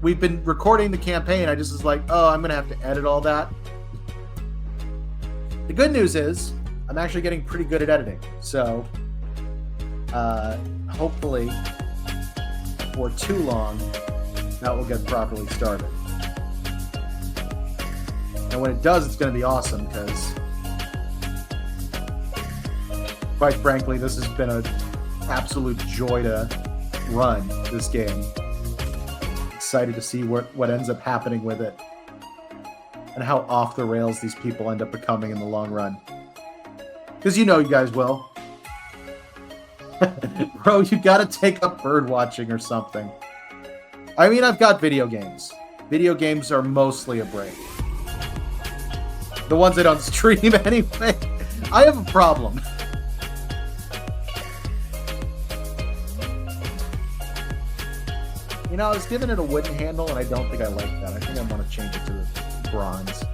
A: We've been recording the campaign. I just was like, oh, I'm gonna have to edit all that. The good news is I'm actually getting pretty good at editing, so hopefully for too long that will get properly started. And when it does, it's going to be awesome because, quite frankly, this has been an absolute joy to run this game. Excited to see what ends up happening with it and how off the rails these people end up becoming in the long run. Because you know you guys will. Bro, you gotta take up bird watching or something. I mean, I've got video games. Video games are mostly a break. The ones I don't stream anyway. I have a problem. You know, I was giving it a wooden handle and I don't think I like that. I think I want to change it to the bronze.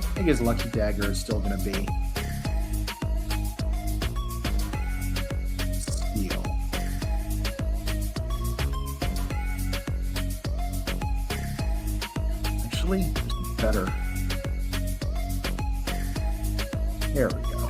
A: I think his lucky dagger is still going to be steel. Actually, better. There we go.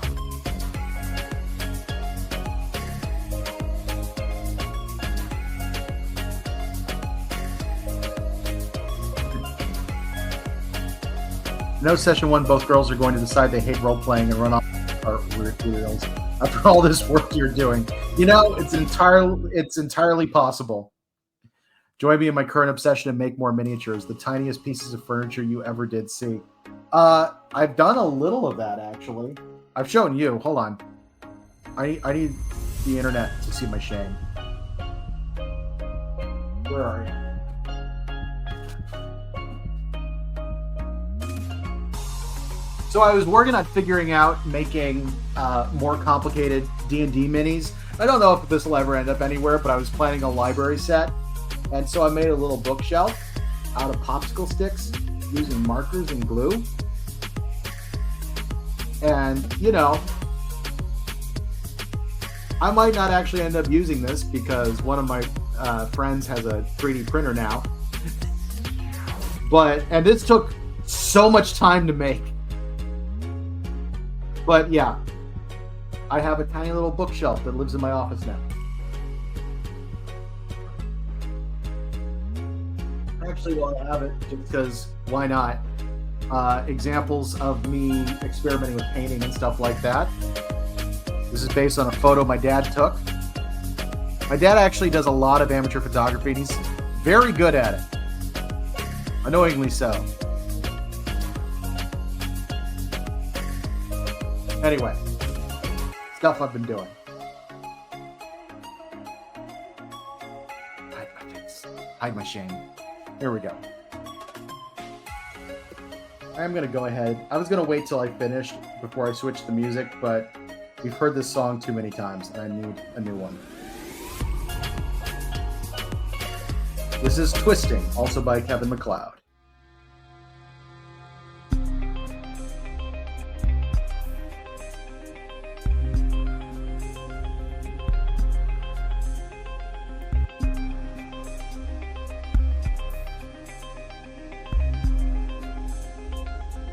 A: No session one, both girls are going to decide they hate role-playing and run off. cartwheels after all this work you're doing. You know, it's entirely possible. Join me in my current obsession and make more miniatures. The tiniest pieces of furniture you ever did see. I've done a little of that, actually. I've shown you. Hold on. I need the internet to see my shame. Where are you? So I was working on figuring out making more complicated D&D minis. I don't know if this will ever end up anywhere, but I was planning a library set. And so I made a little bookshelf out of popsicle sticks using markers and glue. And, you know, I might not actually end up using this because one of my friends has a 3D printer now. And this took so much time to make. But yeah, I have a tiny little bookshelf that lives in my office now. Actually, while I have it, just because why not? Examples of me experimenting with painting and stuff like that. This is based on a photo my dad took. My dad actually does a lot of amateur photography, and he's very good at it. Annoyingly so. Anyway, stuff I've been doing. Hide my shame. Here we go. I'm going to go ahead. I was going to wait till I finished before I switched the music, but we've heard this song too many times, and I need a new one. This is Twisting, also by Kevin MacLeod.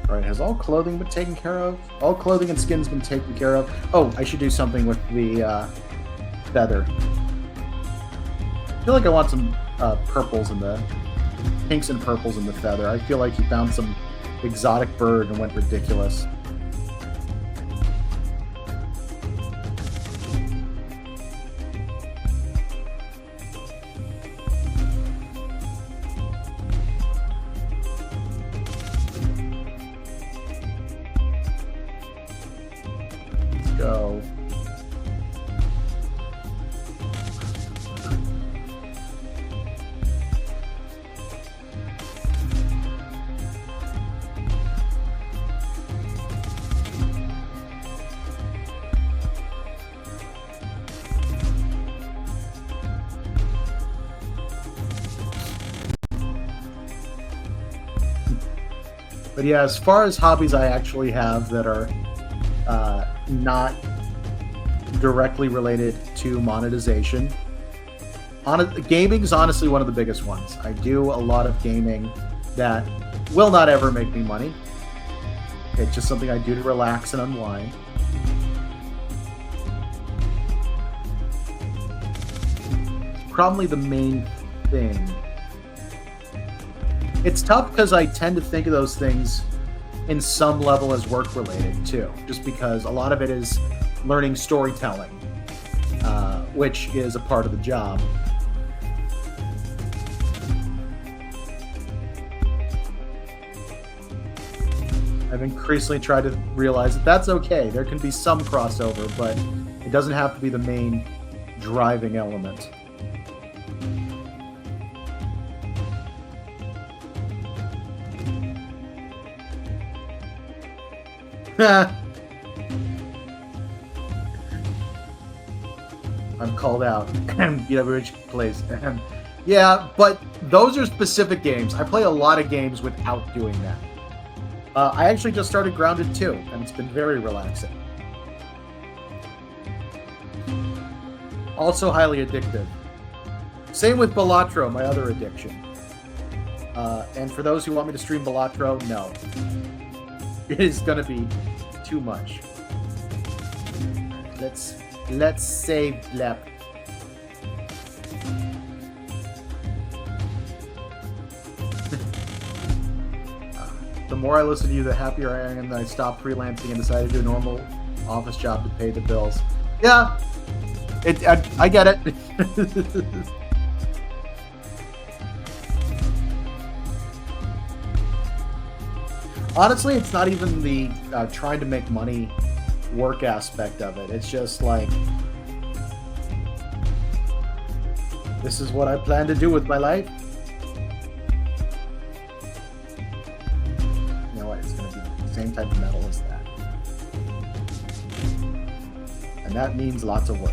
A: Alright, has all clothing been taken care of? All clothing and skins been taken care of? Oh, I should do something with the feather. I feel like I want some purples in the... pinks and purples in the feather. I feel like he found some exotic bird and went ridiculous. Go. But yeah, as far as hobbies I actually have that are not directly related to monetization, gaming is honestly one of the biggest ones. I do a lot of gaming that will not ever make me money. It's just something I do to relax and unwind. It's probably the main thing. It's tough because I tend to think of those things in some level as work related too, just because a lot of it is learning storytelling, which is a part of the job. I've increasingly tried to realize that that's okay. There can be some crossover, but it doesn't have to be the main driving element. I'm called out. BWH plays. Yeah, but those are specific games. I play a lot of games without doing that. I actually just started Grounded 2, and it's been very relaxing. Also highly addictive. Same with Balatro, my other addiction. And for those who want me to stream Balatro, no. It is going to be too much. Let's save Blep. The more I listen to you, the happier I am that I stopped freelancing and decided to do a normal office job to pay the bills. Yeah, I get it. Honestly, it's not even the trying to make money work aspect of it. It's just like, this is what I plan to do with my life. You know what? It's going to be the same type of metal as that. And that means lots of work.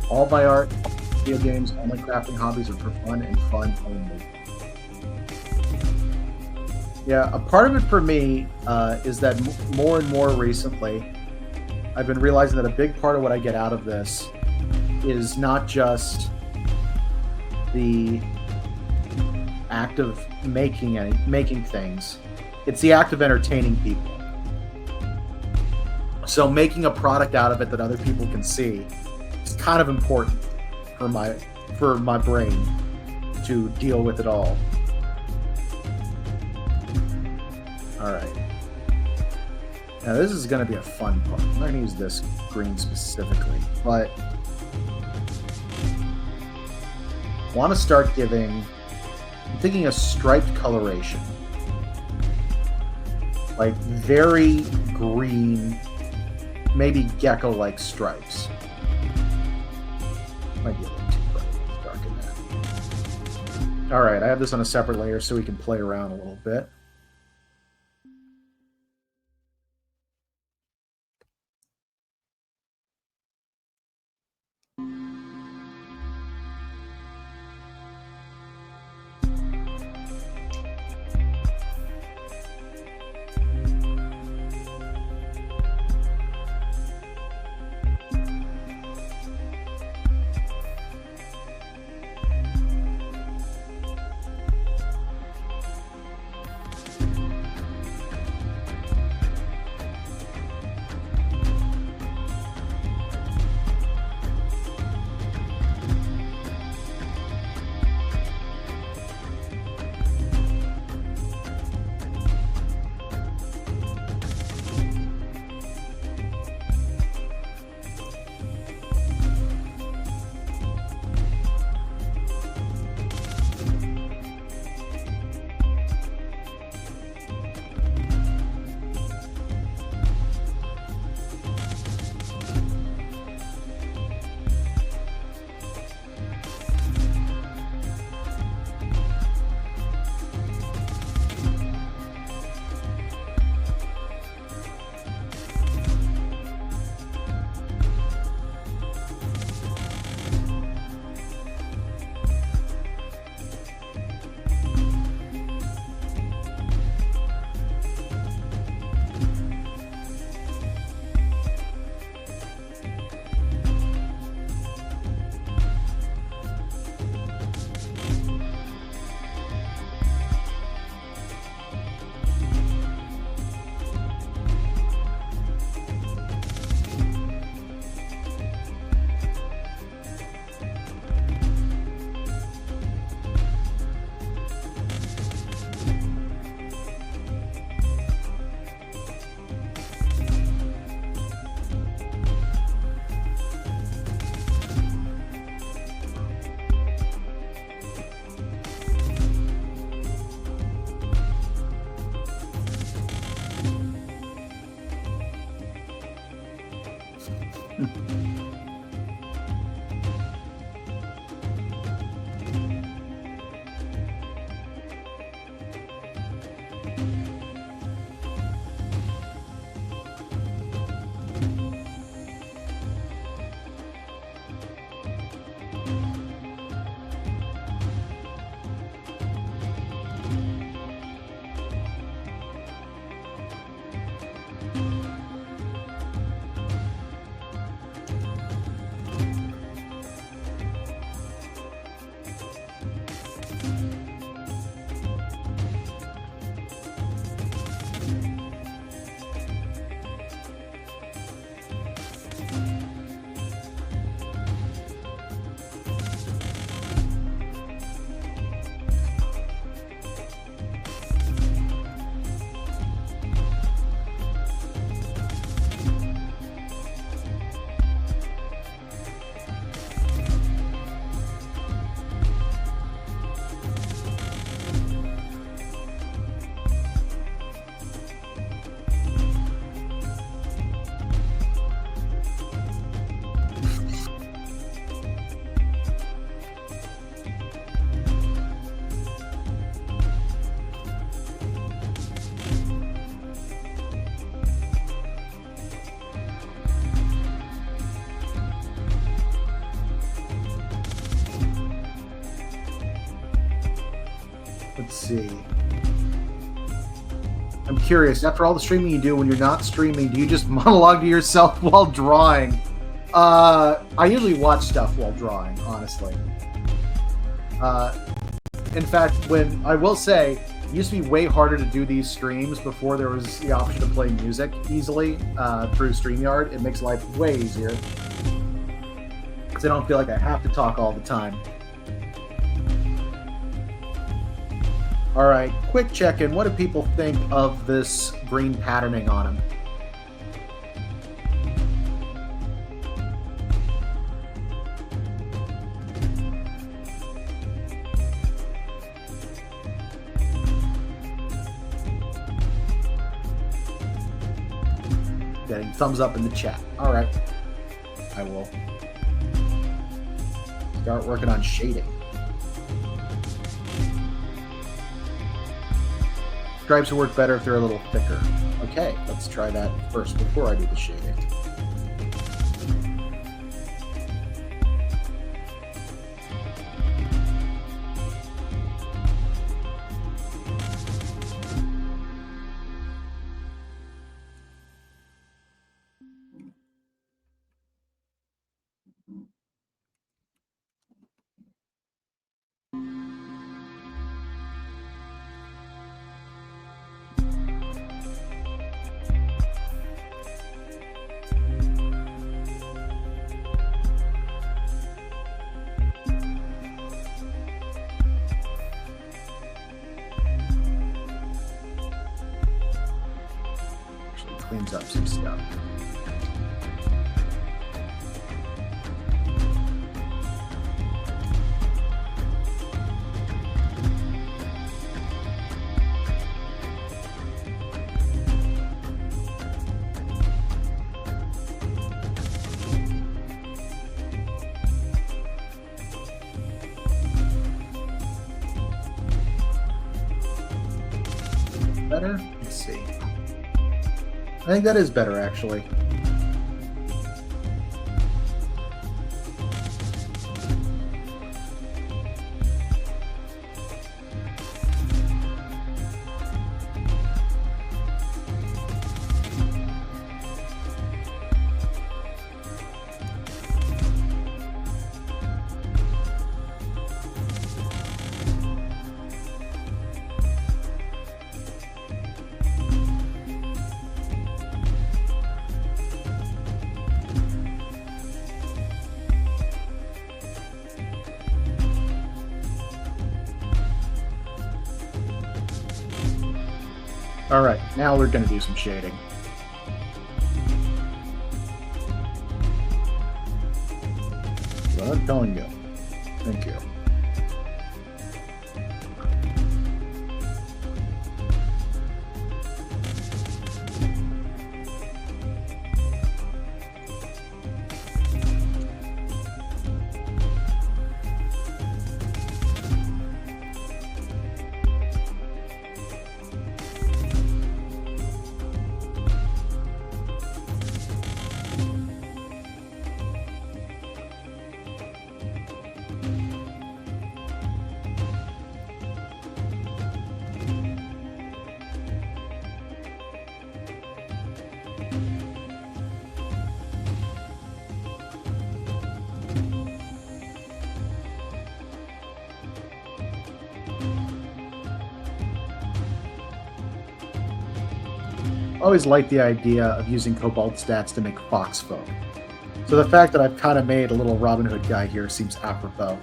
A: All my art, video games, all my crafting hobbies are for fun and fun only. Yeah, a part of it for me is that more and more recently, I've been realizing that a big part of what I get out of this is not just the act of making things, it's the act of entertaining people. So making a product out of it that other people can see, it's kind of important for my brain to deal with it all. All right. Now this is going to be a fun part. I'm not going to use this green specifically, but I want to start I'm thinking a striped coloration. Like very green, maybe gecko-like stripes. Might be a little too bright. Let's darken that. All right, I have this on a separate layer so we can play around a little bit. Let's see. I'm curious, after all the streaming you do, when you're not streaming, do you just monologue to yourself while drawing? I usually watch stuff while drawing, honestly. In fact, when I will say, it used to be way harder to do these streams before there was the option to play music easily through StreamYard. It makes life way easier. Because I don't feel like I have to talk all the time. Alright, quick check-in. What do people think of this green patterning on him? Getting thumbs up in the chat. Alright. I will start working on shading. Stripes will work better if they're a little thicker. Okay, let's try that first before I do the shading. Cleans up some stuff. Better? Let's see. I think that is better, actually. All right, now we're going to do some shading. Well, I'm telling you. Thank you. I always liked the idea of using Kobold stats to make fox folk. So the fact that I've kind of made a little Robin Hood guy here seems apropos.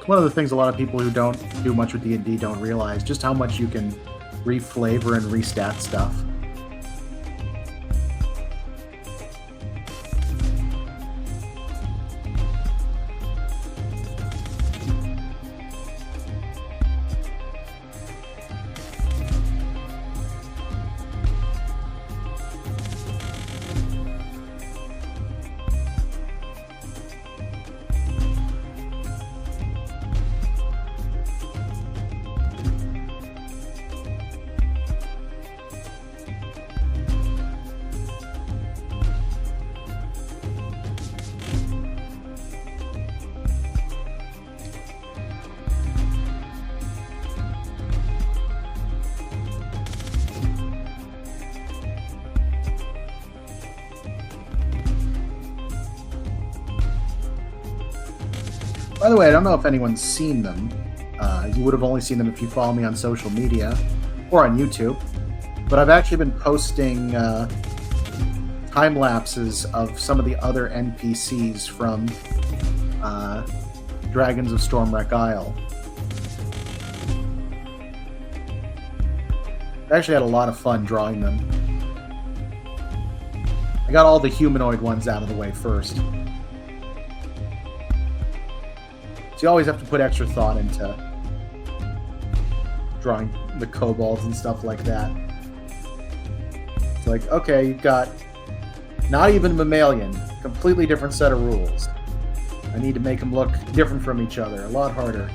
A: One of the things a lot of people who don't do much with D&D don't realize, just how much you can re-flavor and restat stuff. By the way, I don't know if anyone's seen them. You would have only seen them if you follow me on social media or on YouTube. But I've actually been posting time lapses of some of the other NPCs from Dragons of Stormwreck Isle. I actually had a lot of fun drawing them. I got all the humanoid ones out of the way first. So you always have to put extra thought into drawing the kobolds and stuff like that. It's like, okay, you've got not even mammalian, completely different set of rules. I need to make them look different from each other, a lot harder.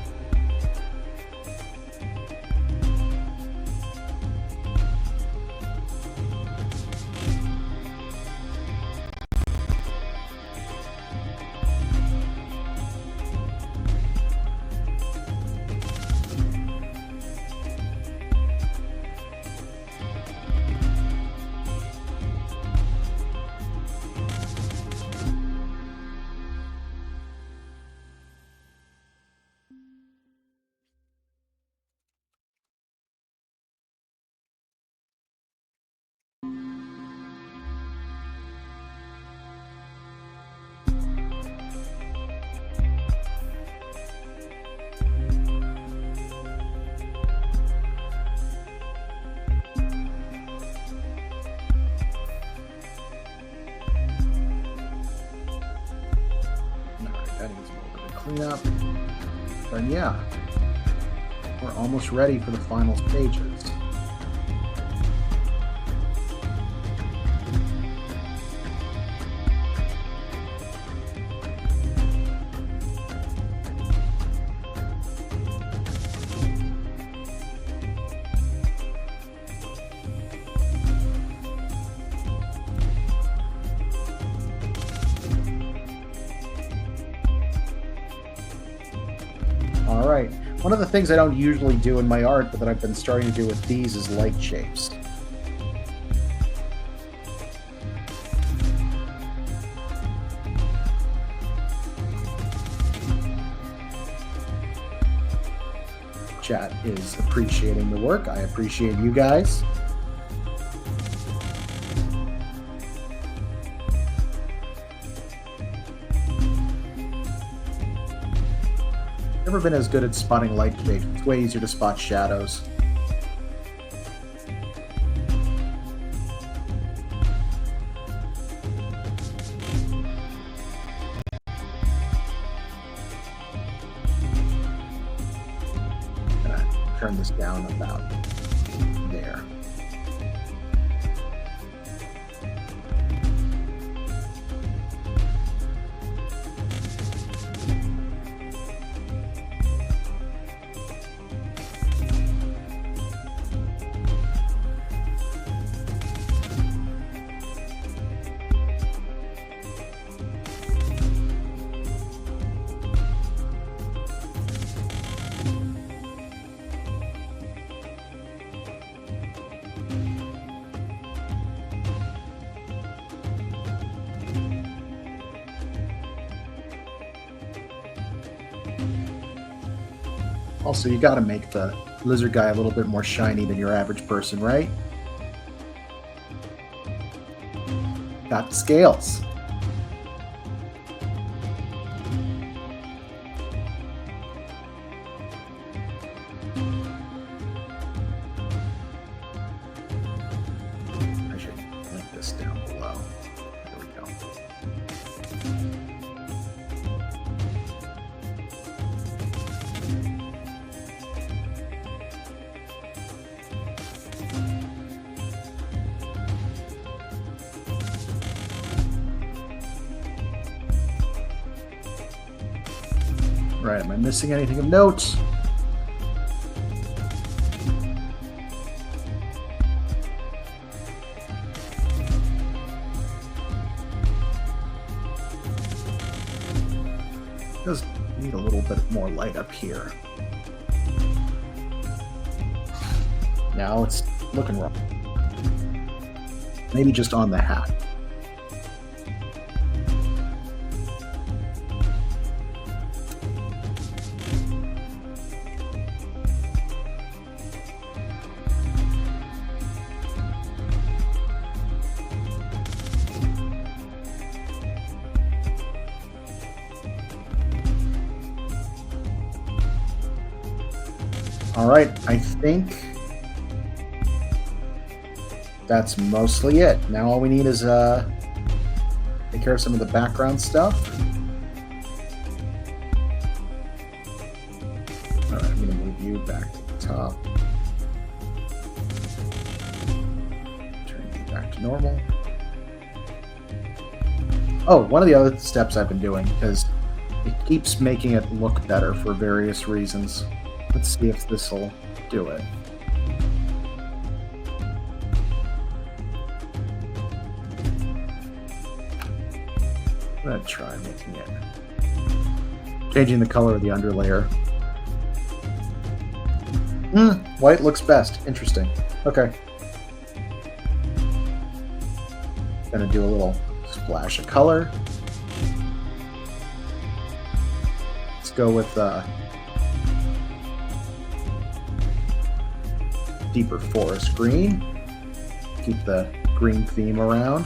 A: Up. But yeah, we're almost ready for the final stages. Alright, one of the things I don't usually do in my art, but that I've been starting to do with these is light shapes. Chat is appreciating the work. I appreciate you guys. Never been as good at spotting light shapes. It's way easier to spot shadows. I'm gonna turn this down about there. Also, you gotta make the lizard guy a little bit more shiny than your average person, right? Got the scales. I should link this down below. There we go. Right, am I missing anything of note? Does need a little bit more light up here. Now it's looking wrong. Maybe just on the hat. All right, I think that's mostly it. Now all we need is take care of some of the background stuff. All right, I'm going to move you back to the top. Turn you back to normal. Oh, one of the other steps I've been doing, because it keeps making it look better for various reasons. Let's see if this will do it. I'm going to try making it. Changing the color of the underlayer. White looks best. Interesting. Okay. Going to do a little splash of color. Let's go with deeper forest green. Keep the green theme around.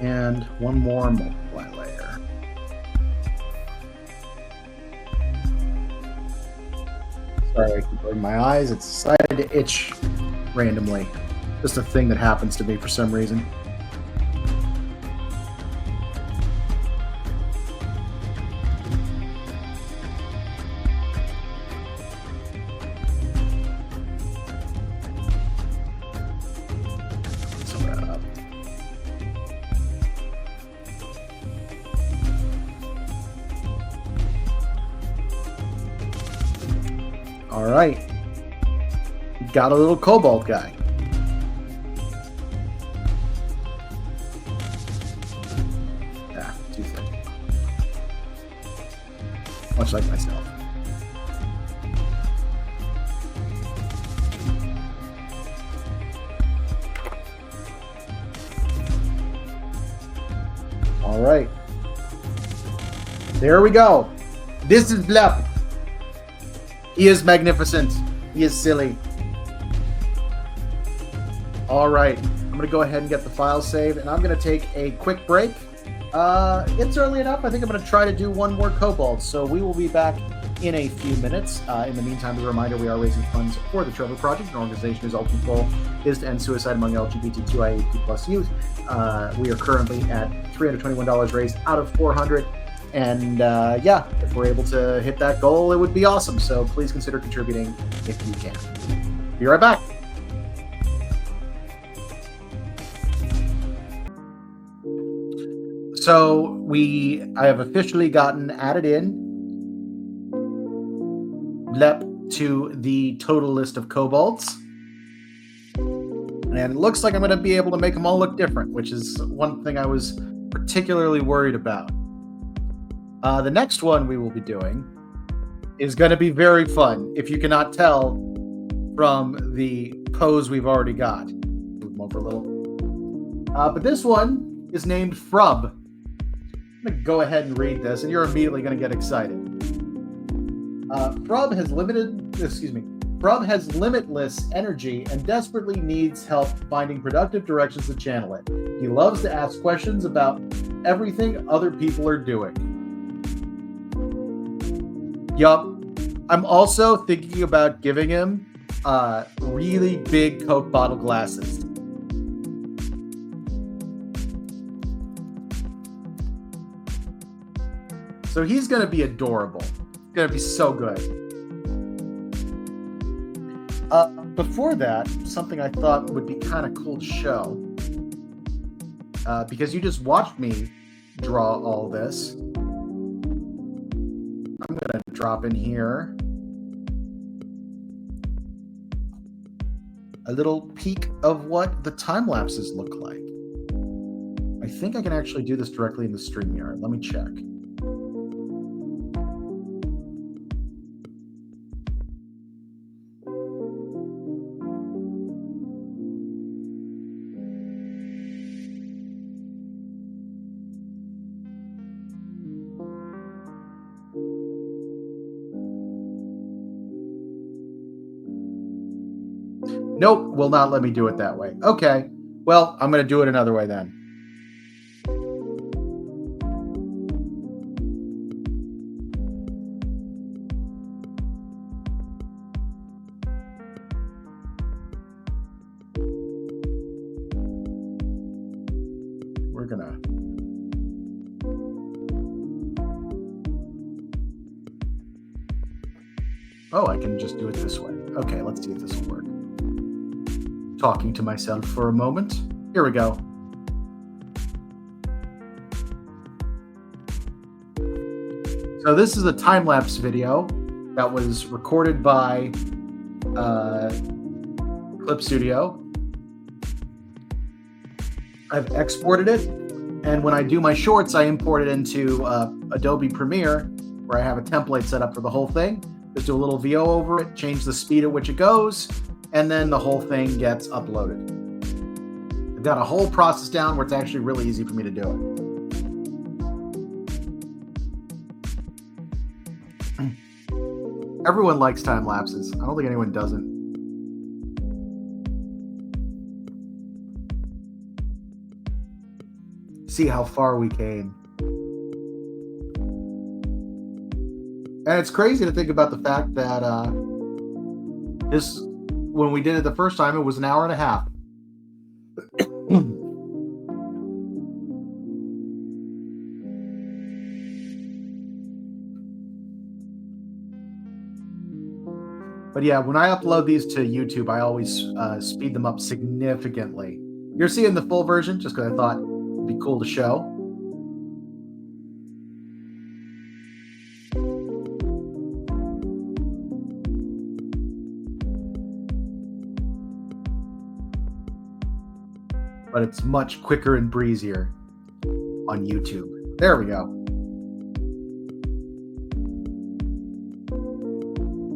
A: And one more multiply layer. Sorry, I keep rubbing my eyes. It's decided to itch randomly. Just a thing that happens to me for some reason. All right, got a little kobold guy. Ah, too thick. Much like myself. All right, there we go. This is Blep. He is magnificent. He is silly. All right. I'm going to go ahead and get the file saved, and I'm going to take a quick break. It's early enough. I think I'm going to try to do one more Kobold, so we will be back in a few minutes. In the meantime, as a reminder, we are raising funds for the Trevor Project, an organization whose ultimate goal is to end suicide among LGBTQIA+ youth. We are currently at $321 raised out of $400. And yeah, if we're able to hit that goal, it would be awesome. So please consider contributing if you can. Be right back. So I have officially gotten added in Lep to the total list of kobolds. And it looks like I'm going to be able to make them all look different, which is one thing I was particularly worried about. The next one we will be doing is going to be very fun, if you cannot tell from the pose we've already got. Move them over a little. But this one is named Frub. I'm going to go ahead and read this, and you're immediately going to get excited. Frub has limitless energy and desperately needs help finding productive directions to channel it. He loves to ask questions about everything other people are doing. Yup. I'm also thinking about giving him really big Coke bottle glasses. So he's going to be adorable. It's going to be so good. Before that, something I thought would be kind of cool to show. Because you just watched me draw all this. I'm going to drop in here a little peek of what the time lapses look like. I think I can actually do this directly in the StreamYard. Let me check. Nope, will not let me do it that way. Okay, well, I'm going to do it another way then. We're going to... Oh, I can just do it this way. Okay, let's see if this will work. Talking to myself for a moment. Here we go. So this is a time-lapse video that was recorded by Clip Studio. I've exported it, and when I do my shorts, I import it into Adobe Premiere, where I have a template set up for the whole thing. Just do a little VO over it, change the speed at which it goes, and then the whole thing gets uploaded. I've got a whole process down where it's actually really easy for me to do it. Everyone likes time lapses. I don't think anyone doesn't. See how far we came. And it's crazy to think about the fact that when we did it the first time, it was an hour and a half. But yeah, when I upload these to YouTube, I always speed them up significantly. You're seeing the full version just because I thought it'd be cool to show. But it's much quicker and breezier on YouTube. There we go.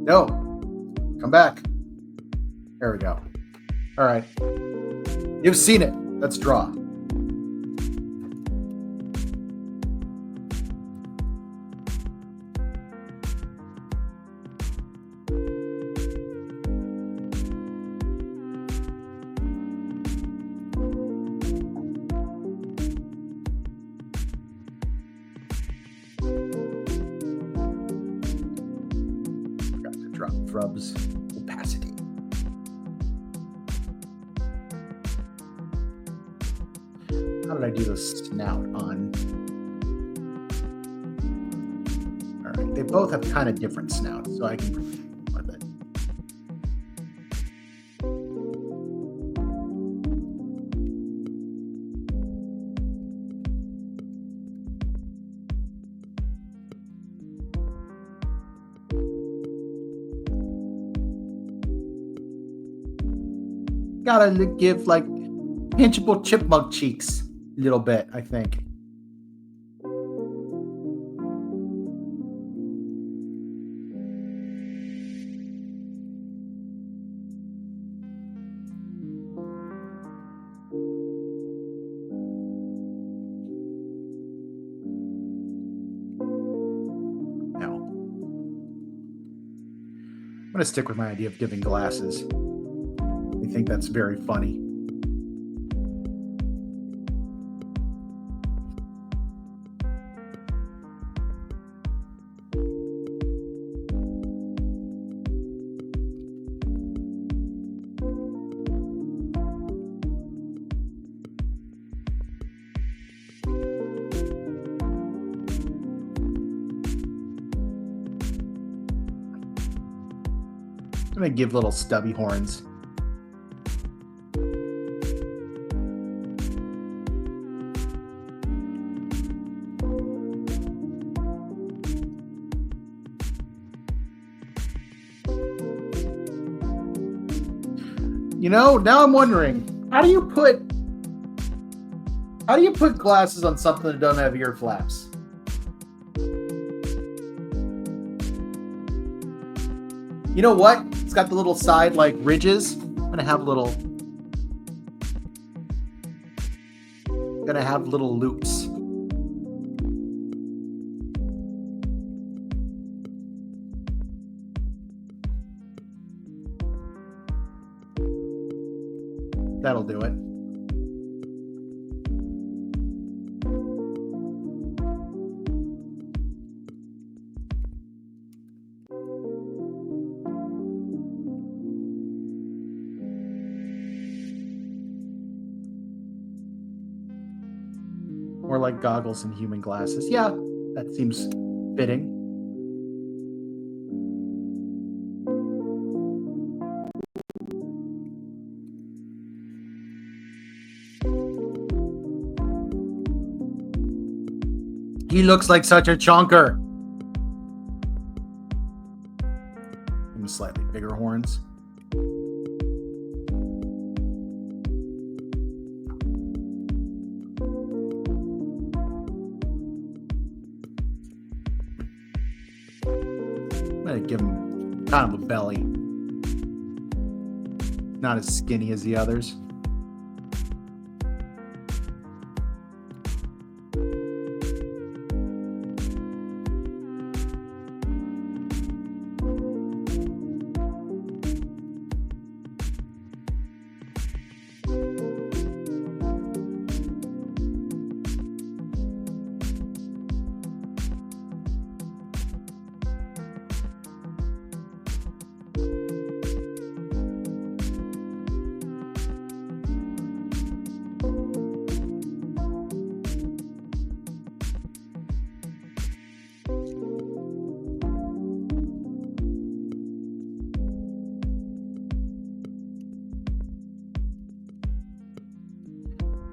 A: No, come back. There we go. All right. You've seen it. Let's draw. Rubs opacity. How did I do the snout on? All right, they both have kind of different snouts, so I can with it. Gotta give like pinchable chipmunk cheeks a little bit, I think. No. I'm gonna stick with my idea of giving glasses. I think that's very funny. I'm gonna give little stubby horns. You know, now I'm wondering, how do you put glasses on something that don't have ear flaps? You know what? It's got the little side like ridges. I'm gonna have little loops. That'll do it. More like goggles and human glasses. Yeah, that seems fitting. He looks like such a chonker. And slightly bigger horns. I'm gonna give him kind of a belly. Not as skinny as the others.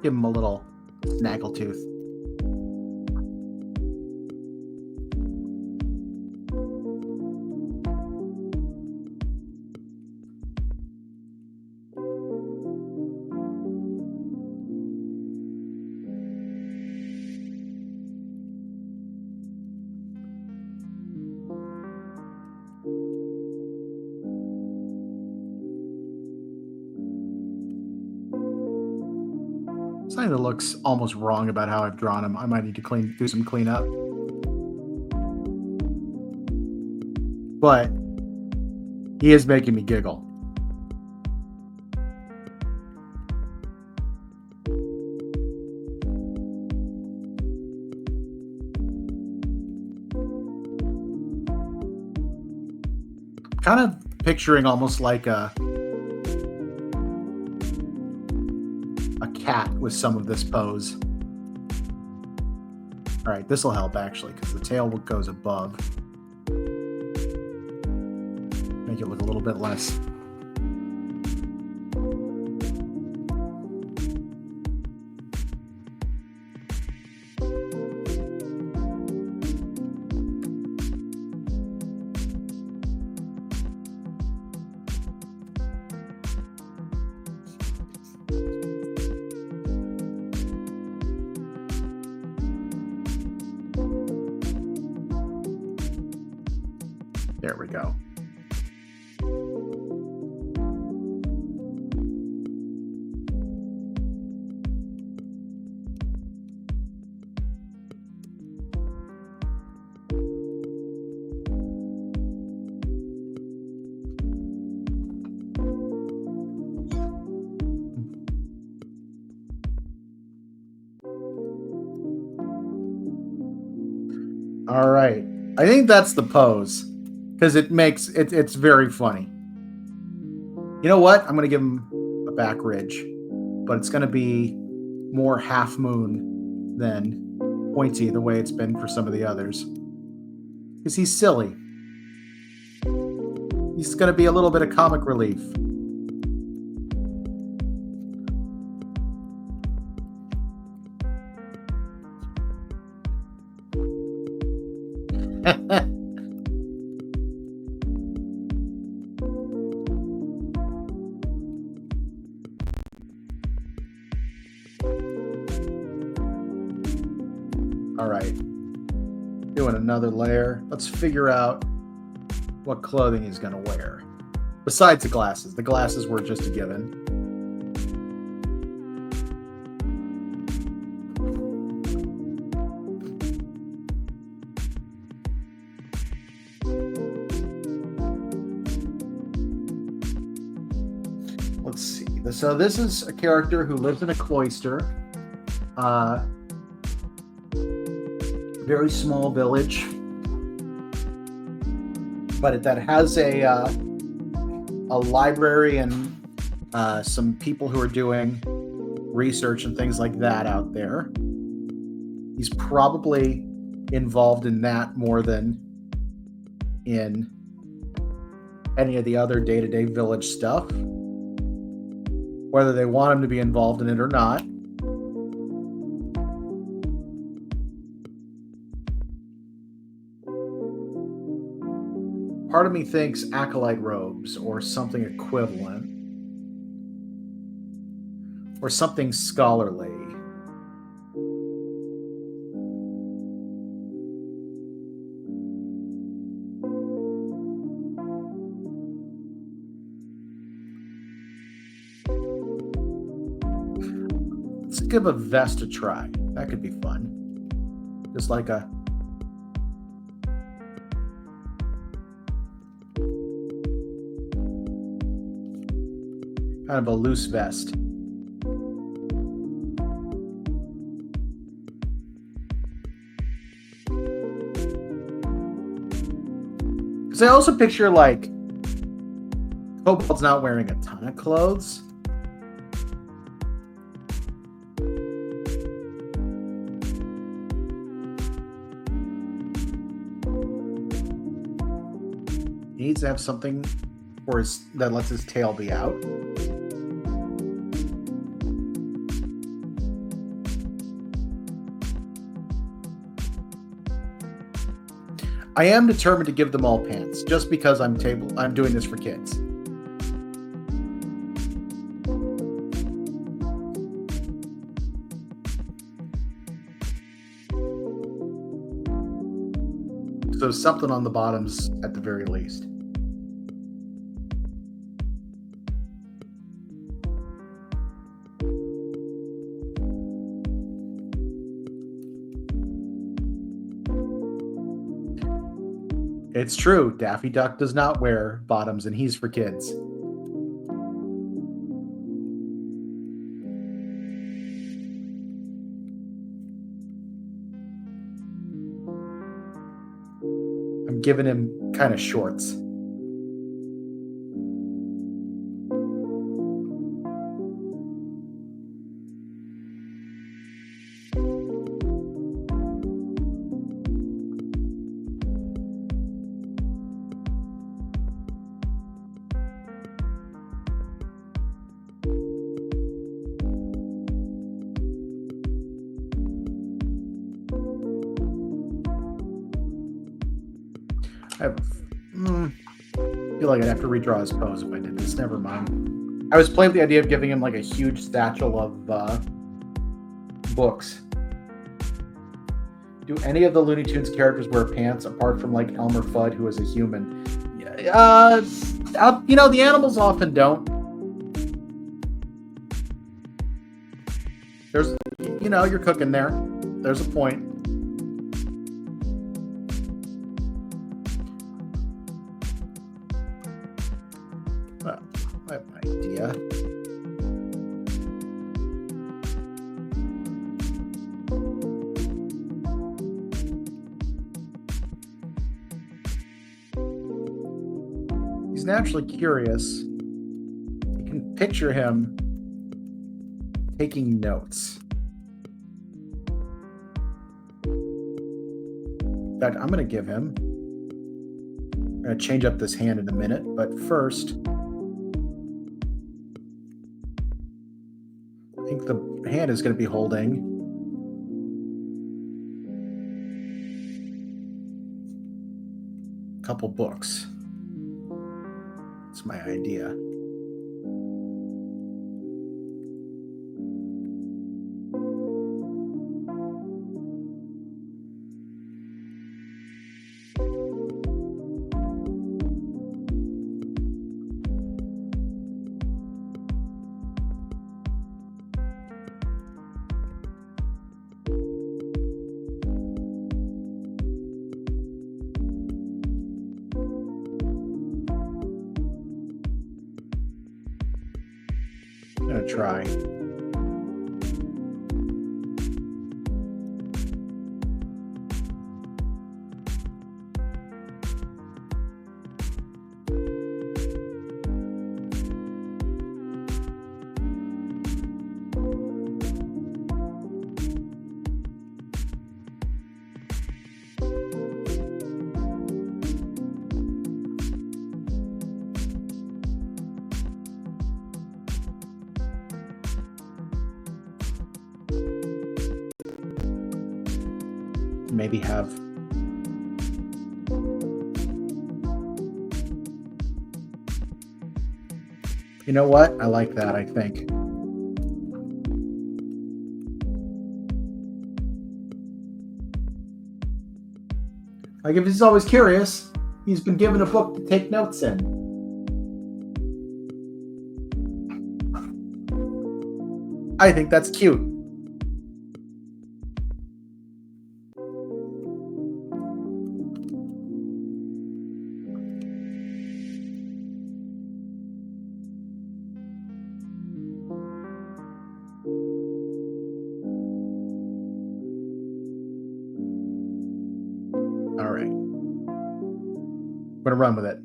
A: Give him a little snaggletooth. Something that looks almost wrong about how I've drawn him. I might need to do some cleanup. But he is making me giggle. Kind of picturing almost like a cat with some of this pose. All right, this will help actually because the tail goes above. Make it look a little bit less. There we go. All right. I think that's the pose. Because it's very funny. You know what? I'm going to give him a back ridge. But it's going to be more half moon than pointy the way it's been for some of the others. Because he's silly. He's going to be a little bit of comic relief. All right, doing another layer. Let's figure out what clothing he's going to wear. Besides the glasses. The glasses were just a given. Let's see. So this is a character who lives in a cloister. Very small village. But that has a library and some people who are doing research and things like that out there. He's probably involved in that more than in any of the other day-to-day village stuff. Whether they want him to be involved in it or not. Part of me thinks acolyte robes or something equivalent. Or something scholarly. Let's give a vest a try. That could be fun. Just like a... kind of a loose vest. Because I also picture, like, Kobold's not wearing a ton of clothes. He needs to have something for his, that lets his tail be out. I am determined to give them all pants, just because I'm doing this for kids. So something on the bottoms at the very least. It's true. Daffy Duck does not wear bottoms, and he's for kids. I'm giving him kind of shorts. I feel like I'd have to redraw his pose if I did this. Never mind. I was playing with the idea of giving him like a huge satchel of books. Do any of the Looney Tunes characters wear pants apart from like Elmer Fudd, who is a human? You know, the animals often don't. There's, you know, you're cooking there. There's a point. Well, I have an idea. He's naturally curious. You can picture him taking notes. In fact, I'm going to give him... I'm going to change up this hand in a minute, but first... I think the hand is going to be holding a couple books. That's my idea. going to try. Maybe have you know what? I like that, I think. Like, if he's always curious, he's been given a book to take notes in. I think that's cute. I'm going to run with it.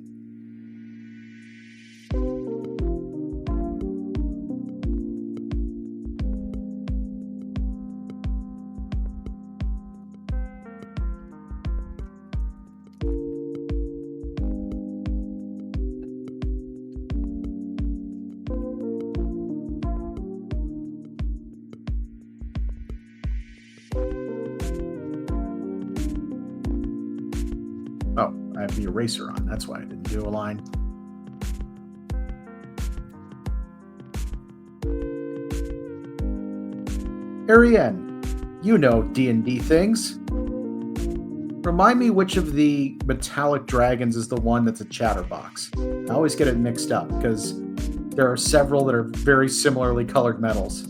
A: Oh, I have the eraser on. That's why I didn't do a line. Ariane, you know D&D things. Remind me which of the metallic dragons is the one that's a chatterbox. I always get it mixed up because there are several that are very similarly colored metals.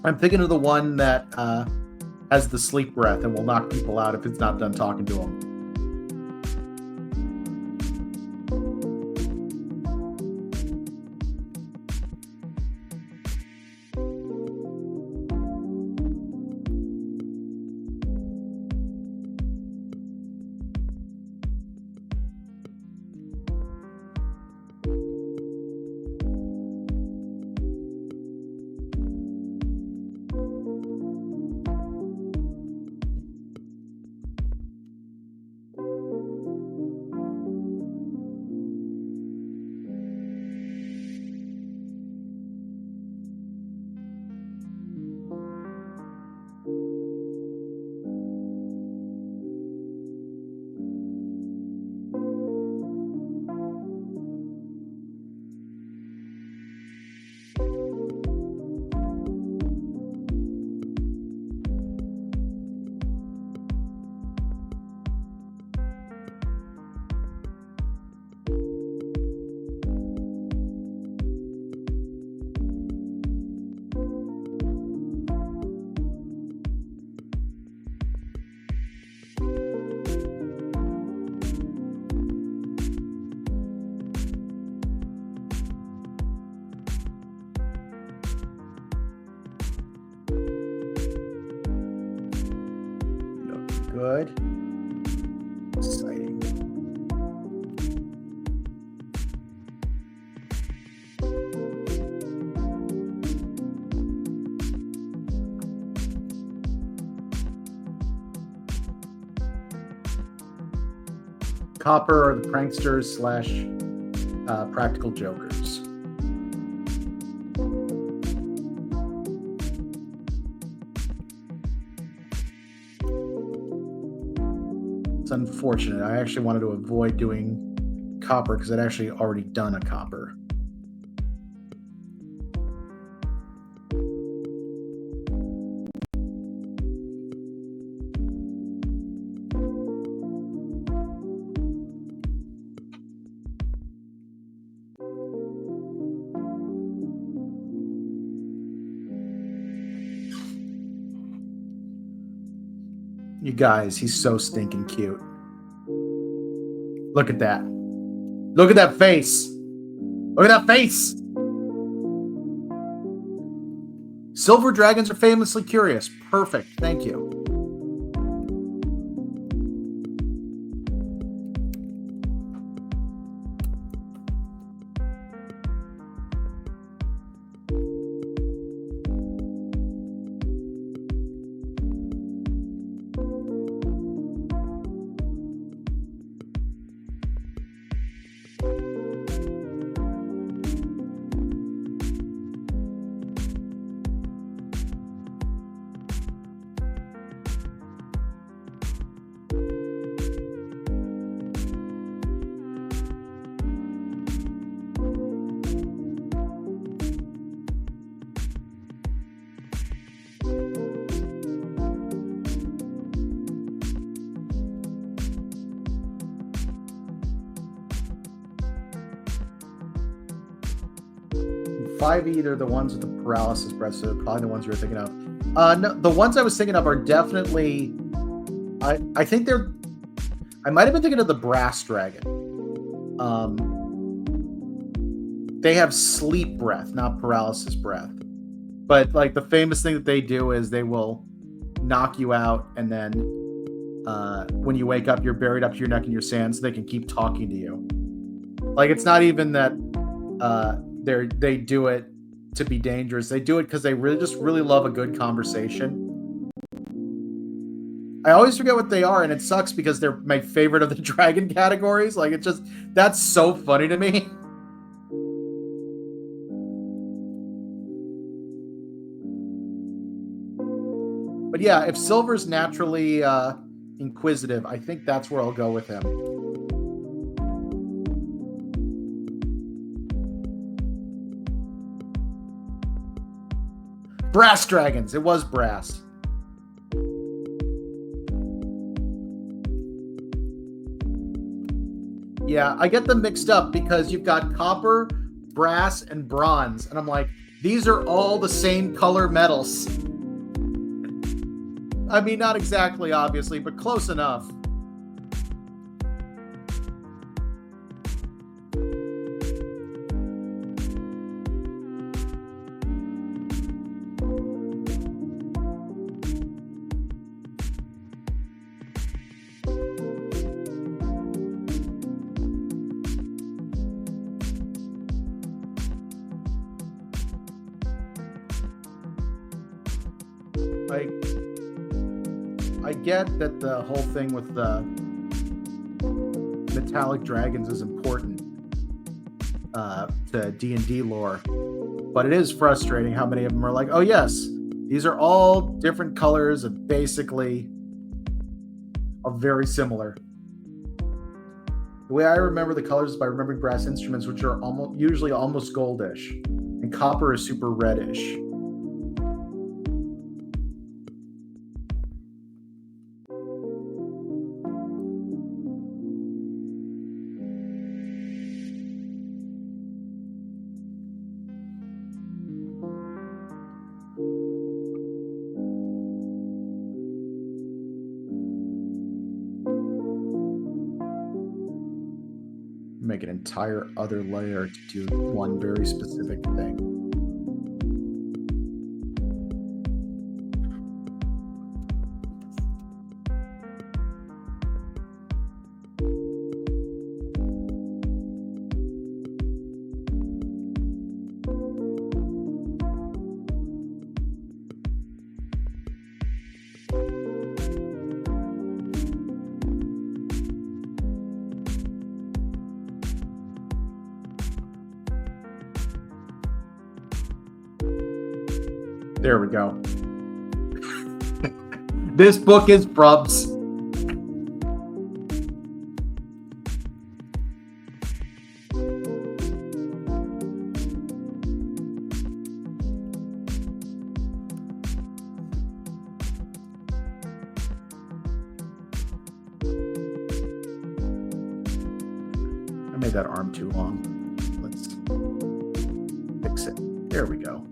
A: I'm thinking of the one that has the sleep breath and will knock people out if it's not done talking to them. Good. Exciting. Copper are the pranksters / practical jokers. It's unfortunate. I actually wanted to avoid doing copper because I'd actually already done a copper. You guys, he's so stinking cute. Look at that. Look at that face. Look at that face. Silver dragons are famously curious. Perfect. Thank you. Five either the ones with the paralysis breath, so they're probably the ones you were thinking of. No, the ones I was thinking of are definitely. I think they're. I might have been thinking of the brass dragon. They have sleep breath, not paralysis breath. But like the famous thing that they do is they will knock you out, and then when you wake up, you're buried up to your neck in your sand, so they can keep talking to you. Like it's not even that. They do it to be dangerous. They do it because they really love a good conversation. I always forget what they are, and it sucks because they're my favorite of the dragon categories. Like that's so funny to me. But yeah, if Silver's naturally inquisitive, I think that's where I'll go with him. Brass dragons. It was brass. Yeah, I get them mixed up because you've got copper, brass, and bronze. And I'm like, these are all the same color metals. I mean, not exactly, obviously, but close enough. I get that the whole thing with the metallic dragons is important to D&D lore, but it is frustrating how many of them are like, oh yes, these are all different colors and basically are very similar. The way I remember the colors is by remembering brass instruments, which are usually almost goldish, and copper is super reddish. Make an entire other layer to do one very specific thing. There we go. This book is Brubs. I made that arm too long. Let's fix it. There we go.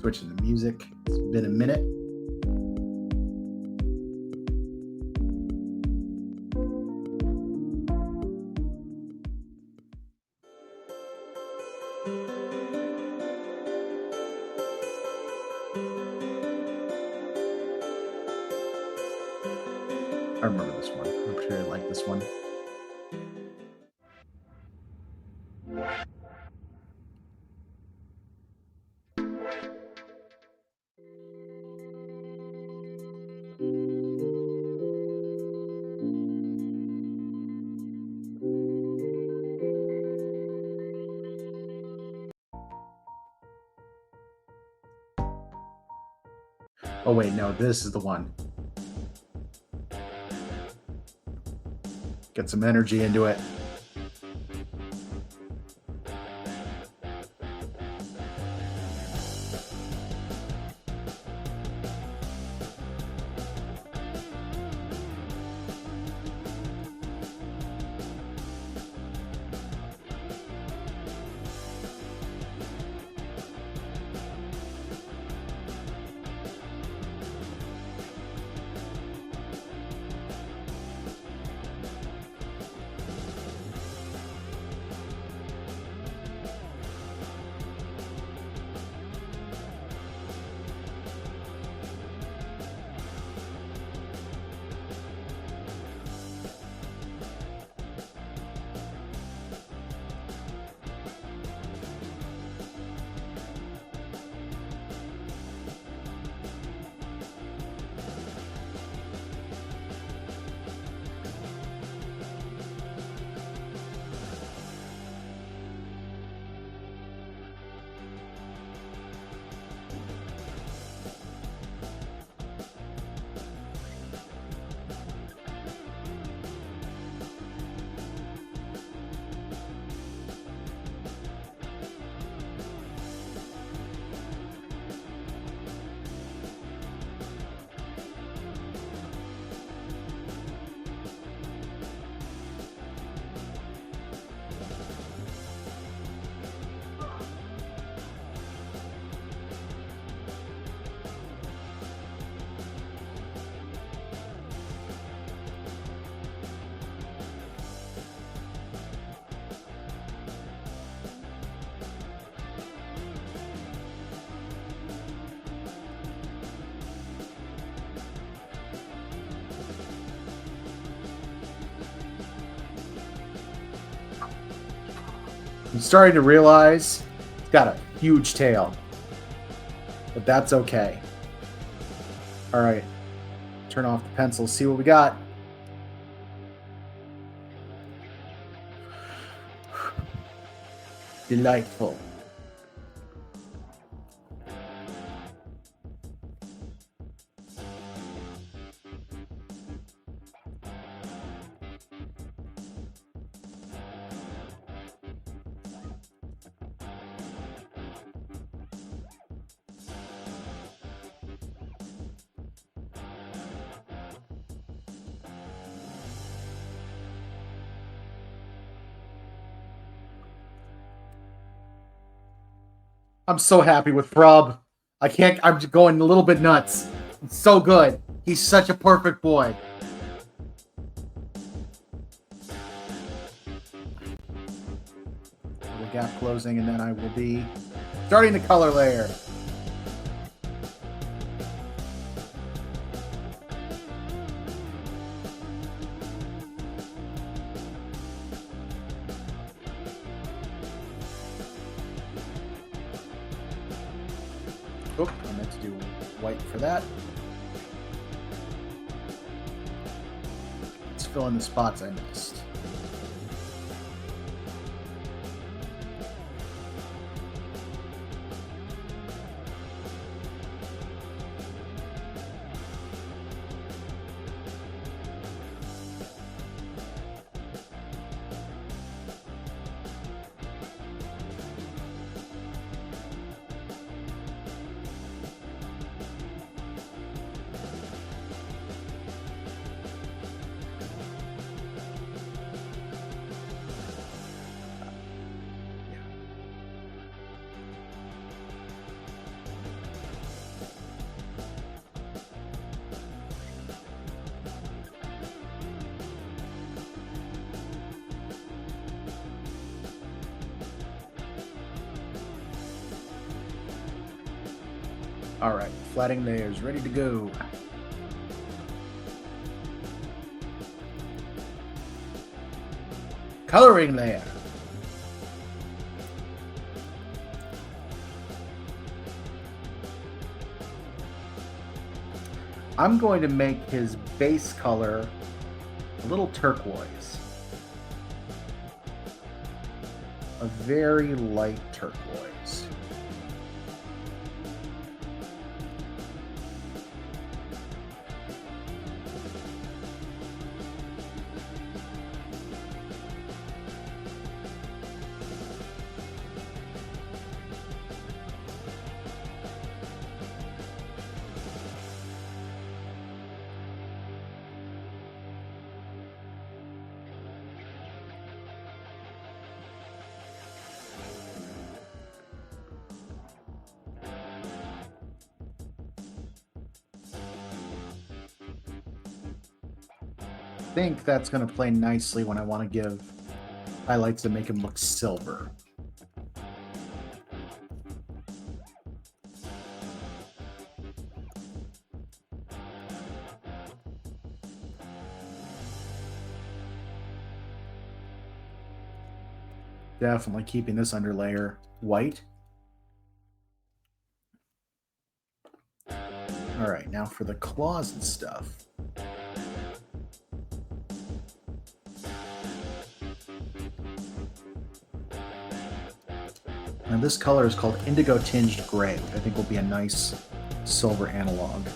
A: Switching the music. It's been a minute. I remember this one. I'm sure I like this one. Oh wait, no, this is the one. Get some energy into it. I'm starting to realize it's got a huge tail, but that's okay. All right, turn off the pencils, see what we got. Delightful. I'm so happy with Prob. I'm going a little bit nuts. It's so good. He's such a perfect boy. Little gap closing, and then I will be starting the color layer. Oh, I meant to do white for that. Let's fill in the spots I missed. All right, flattening layers ready to go. Coloring layer. I'm going to make his base color a little turquoise. A very light turquoise. I think that's going to play nicely when I want to give highlights that make him look silver. Definitely keeping this underlayer white. All right, now for the claws and stuff. And this color is called Indigo Tinged Gray, which I think will be a nice silver analog.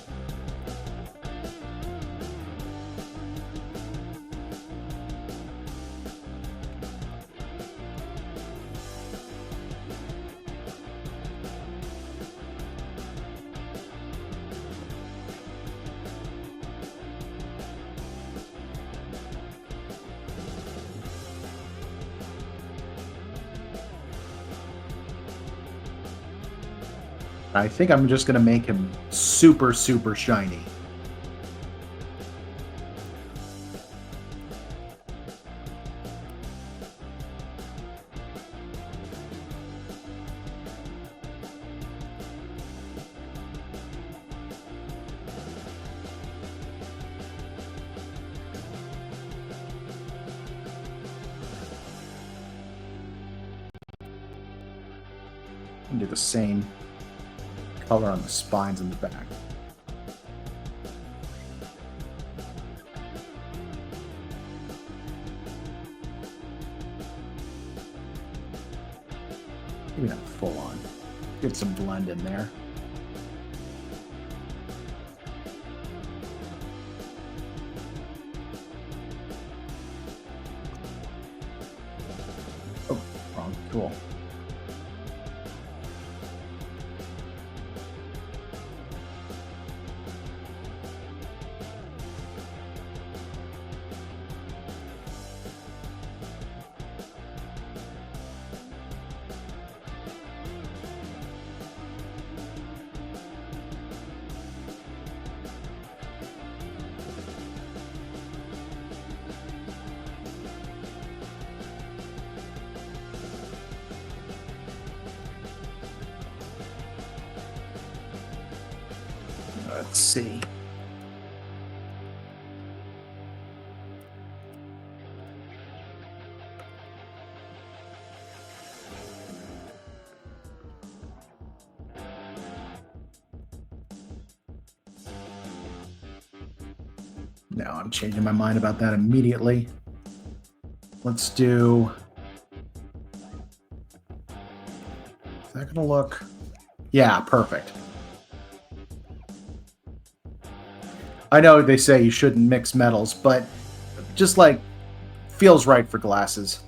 A: I think I'm just going to make him super, super shiny. And do the same color on the spines in the back. Maybe not full on. Get some blend in there. Oh, wrong. Cool. Let's see. No, I'm changing my mind about that immediately. Let's do... Is that gonna look... Yeah, perfect. I know they say you shouldn't mix metals, but just like feels right for glasses.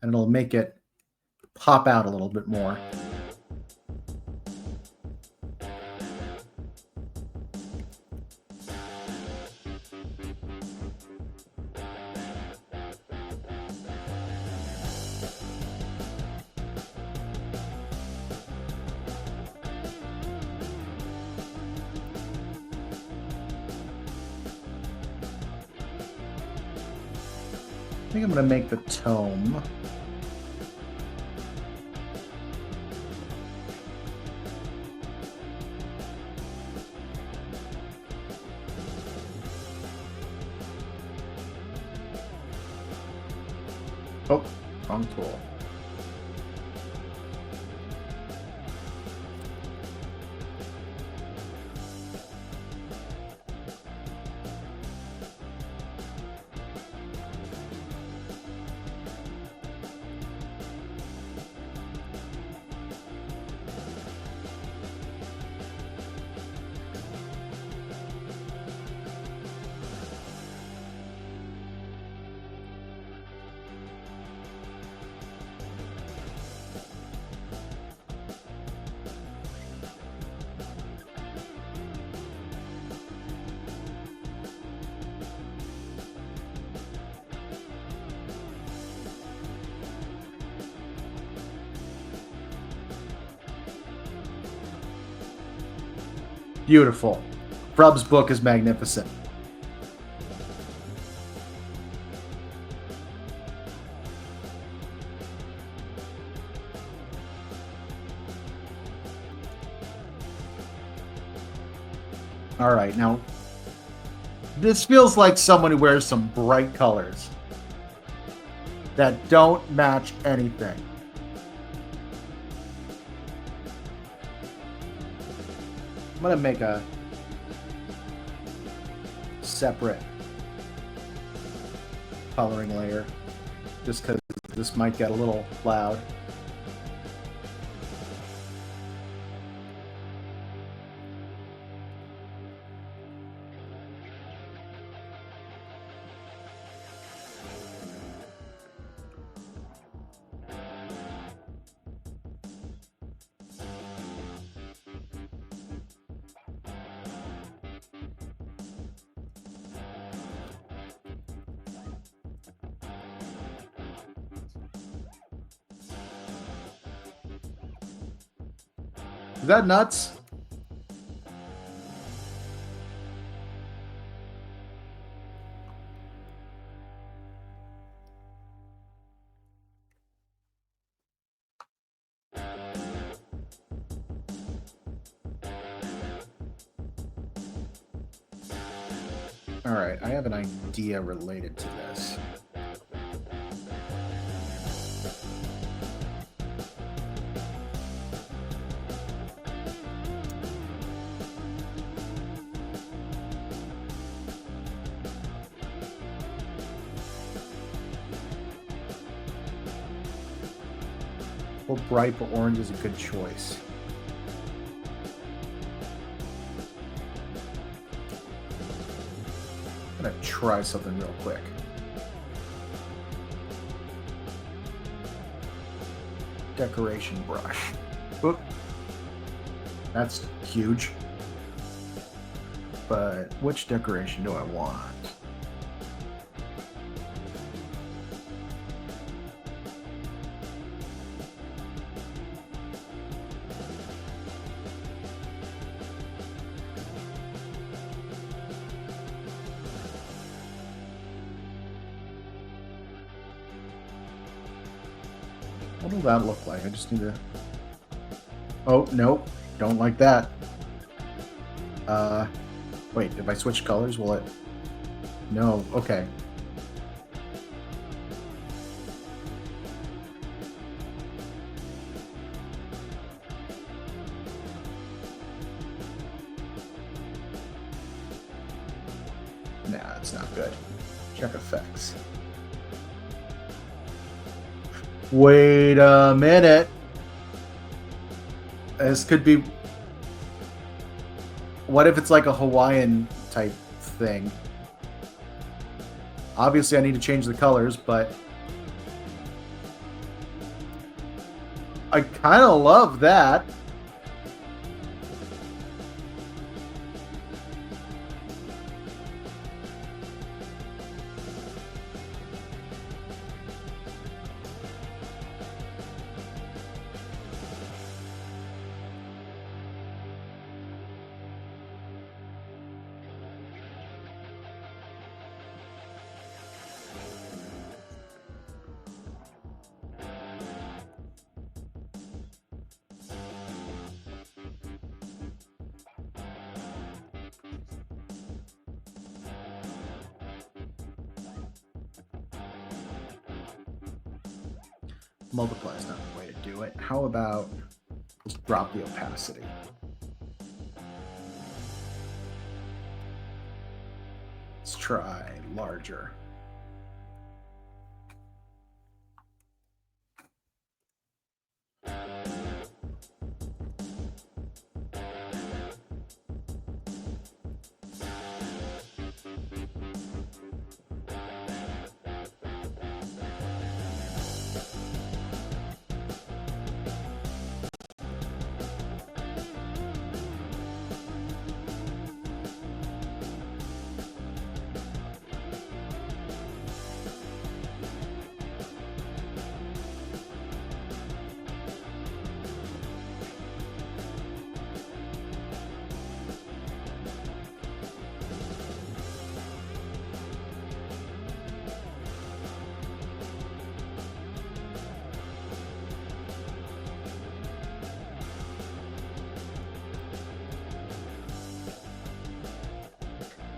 A: And it'll make it pop out a little bit more. I think I'm going to make the tome Oh, wrong tool. Beautiful. Frub's book is magnificent. All right, now this feels like someone who wears some bright colors that don't match anything. I'm going to make a separate coloring layer just because this might get a little loud. Is that nuts? All right, I have an idea related to this. Bright, but orange is a good choice. I'm gonna try something real quick. Decoration brush. Oop. That's huge. But which decoration do I want? What will that look like? I just need to... Oh, nope. Don't like that. Wait, if I switch colors, will it... No, okay. Nah, that's not good. Check effects. Wait a minute. This could be... What if it's like a Hawaiian type thing? Obviously, I need to change the colors, but... I kind of love that. multiply is not the way to do it. How about let's drop the opacity. Let's try larger.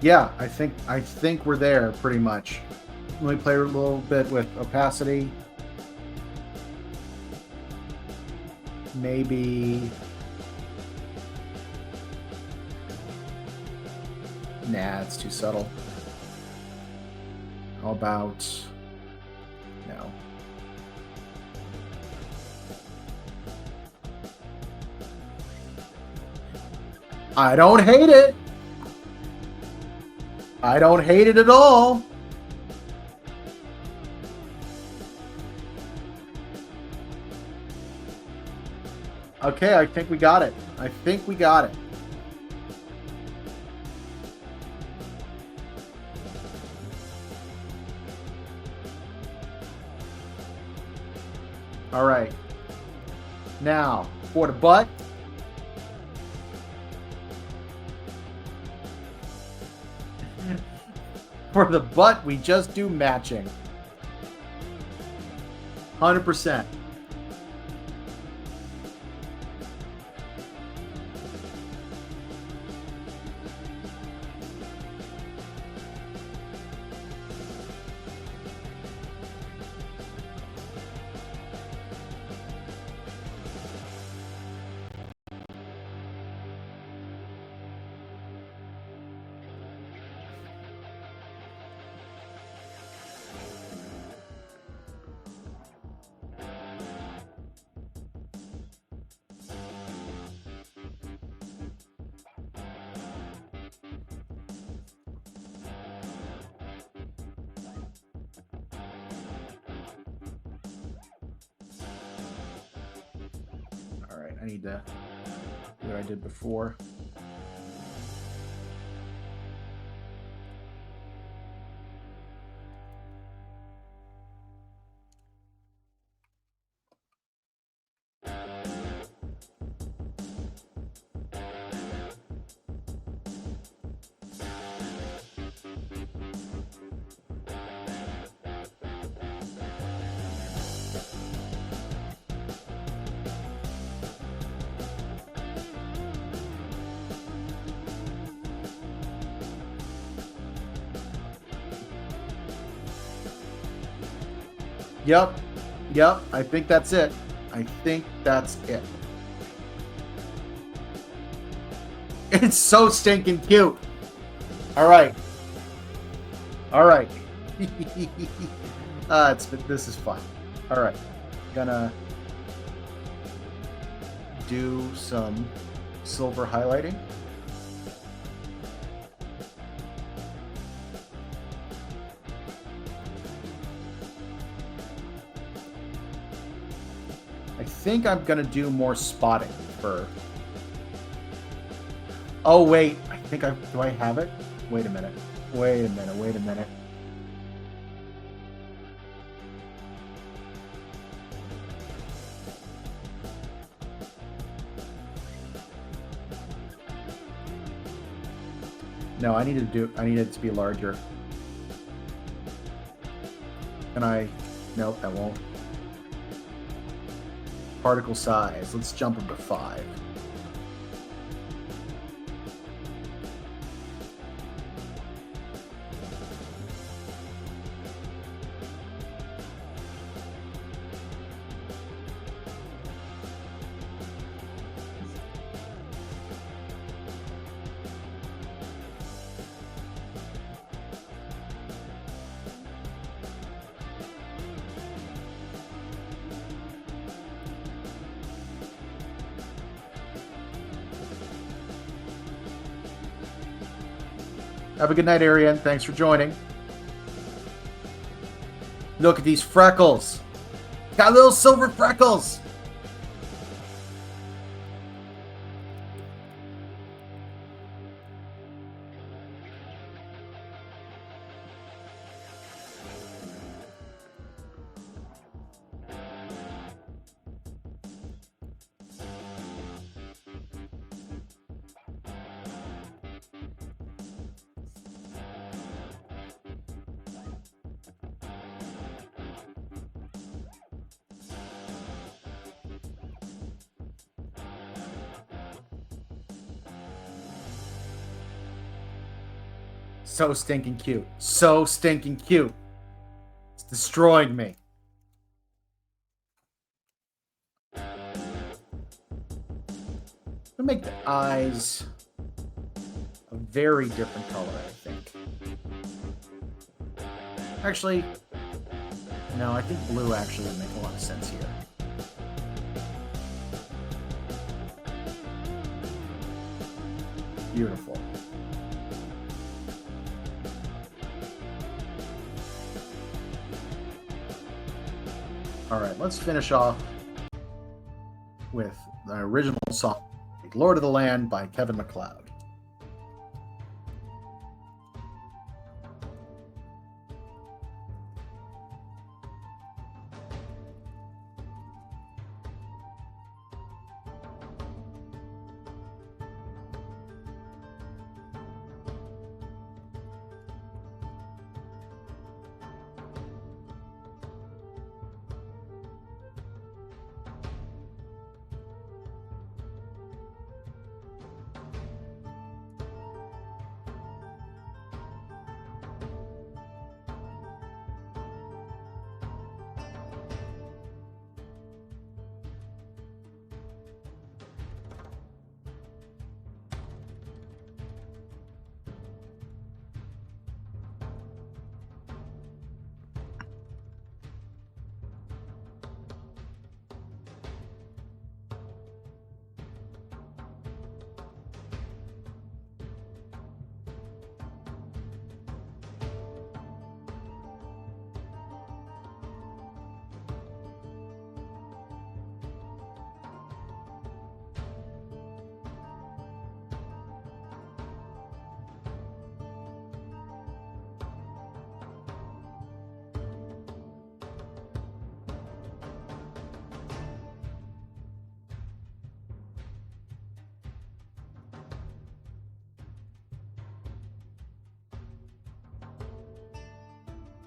A: Yeah, I think we're there pretty much. Let me play a little bit with opacity. Maybe. Nah, it's too subtle. How about no? I don't hate it. I don't hate it at all. Okay, I think we got it. I think we got it. All right. Now, for the butt. For the butt, we just do matching. 100%. I need to do what I did before. Yep, I think that's it. I think that's it. It's so stinking cute. All right. This is fun. All right. Gonna do some silver highlighting. I think I'm gonna do more spotting for. Oh wait, do I have it? Wait a minute. No, I need it to be larger. Can I? Nope, that won't. Particle size. Let's jump them to 5. Have a good night, Arian. Thanks for joining. Look at these freckles. Got little silver freckles. So stinking cute. So stinking cute. It's destroyed me. I'll make the eyes a very different color, I think. Actually, no, I think blue actually would make a lot of sense here. Beautiful. All right, let's finish off with the original song, Lord of the Land by Kevin MacLeod.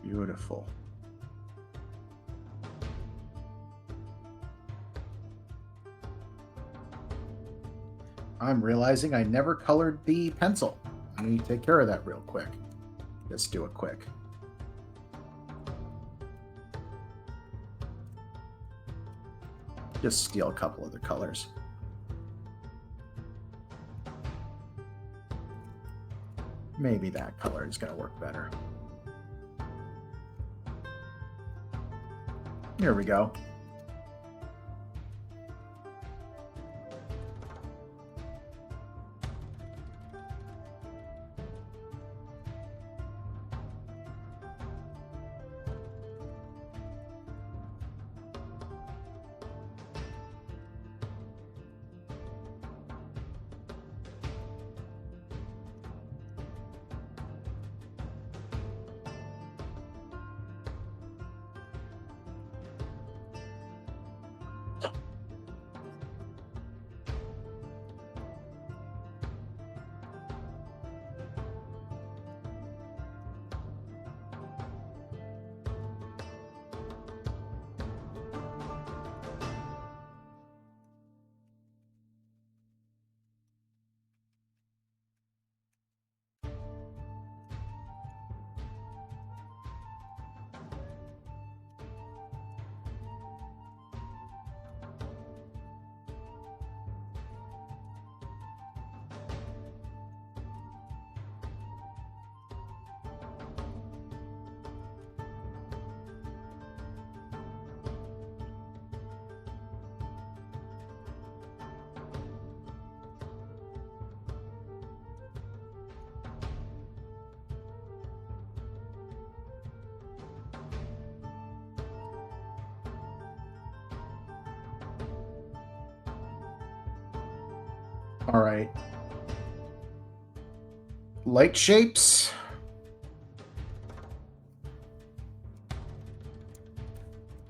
A: Beautiful. I'm realizing I never colored the pencil. I need to take care of that real quick. Let's do it quick. Just steal a couple other colors. Maybe that color is going to work better. Here we go. All right. Light shapes.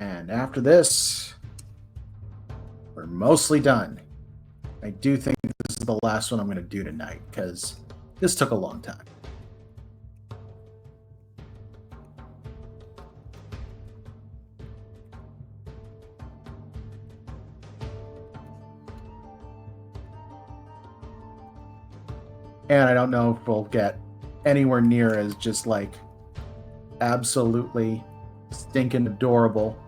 A: And after this, we're mostly done. I do think this is the last one I'm going to do tonight because this took a long time. And I don't know if we'll get anywhere near as just like absolutely stinking adorable.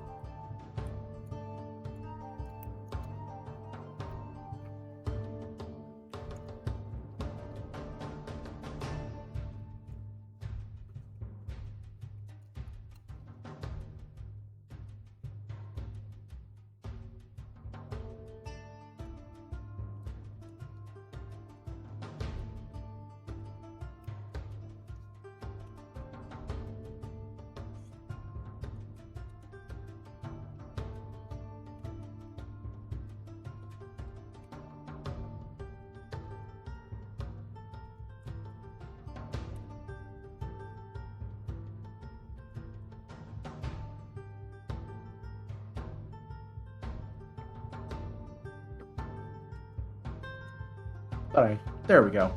A: All right, there we go.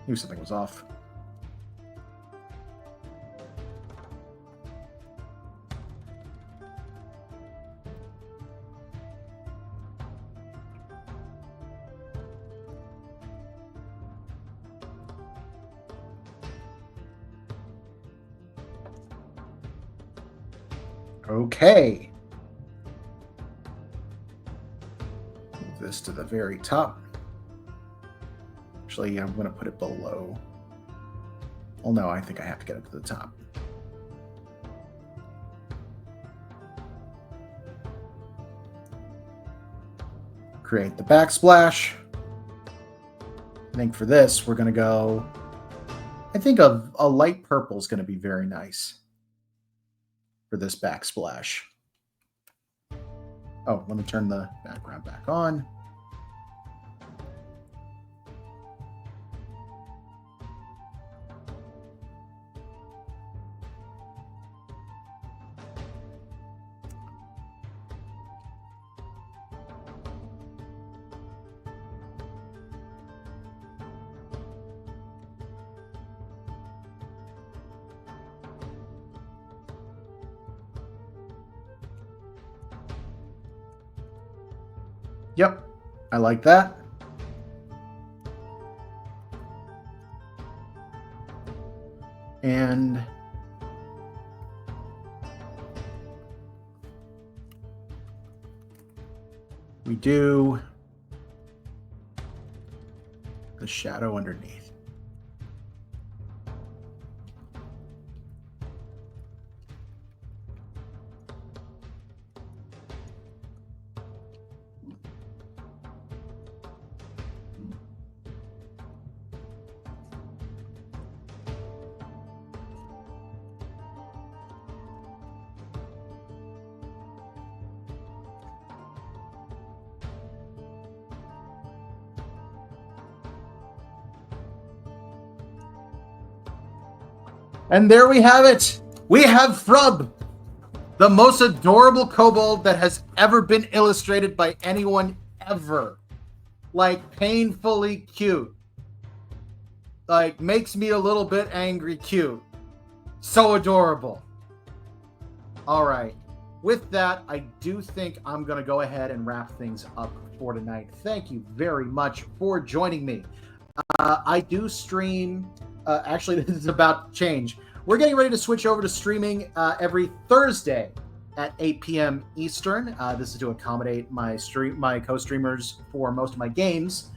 A: Knew something was off. Okay. Move this to the very top. Actually, I'm going to put it below. Well, no, I think I have to get it to the top. Create the backsplash. I think for this, we're going to go... I think a light purple is going to be very nice for this backsplash. Oh, let me turn the background back on. Yep, I like that. And we do the shadow underneath. And there we have it. We have Frub, the most adorable kobold that has ever been illustrated by anyone ever. Like, painfully cute. Like, makes me a little bit angry cute. So adorable. All right. With that, I do think I'm going to go ahead and wrap things up for tonight. Thank you very much for joining me. I do stream... actually, this is about to change. We're getting ready to switch over to streaming every Thursday at 8 p.m. Eastern. This is to accommodate my co-streamers for most of my games,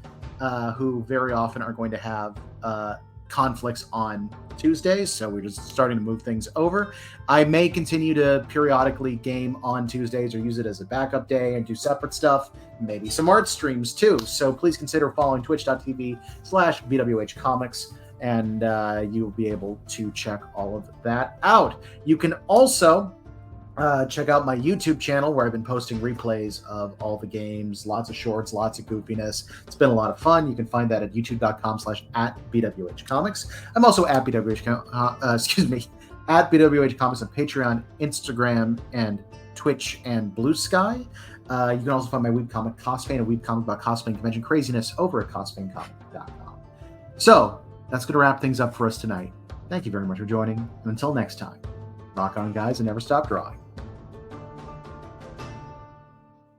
A: who very often are going to have conflicts on Tuesdays. So we're just starting to move things over. I may continue to periodically game on Tuesdays or use it as a backup day and do separate stuff. Maybe some art streams too. So please consider following twitch.tv/BWHComics. And you'll be able to check all of that out. You can also Check out my YouTube channel where I've been posting replays of all the games, lots of shorts, lots of goofiness. It's been a lot of fun. You can find that at youtube.com/@BWHComics. I'm also at at BWHComics on Patreon, Instagram, and Twitch and Blue Sky. You can also find my webcomic Cosplay, a webcomic about cosplay and convention craziness over at cosplayandcomic.com. So that's going to wrap things up for us tonight. Thank you very much for joining, and until next time, rock on, guys, and never stop drawing.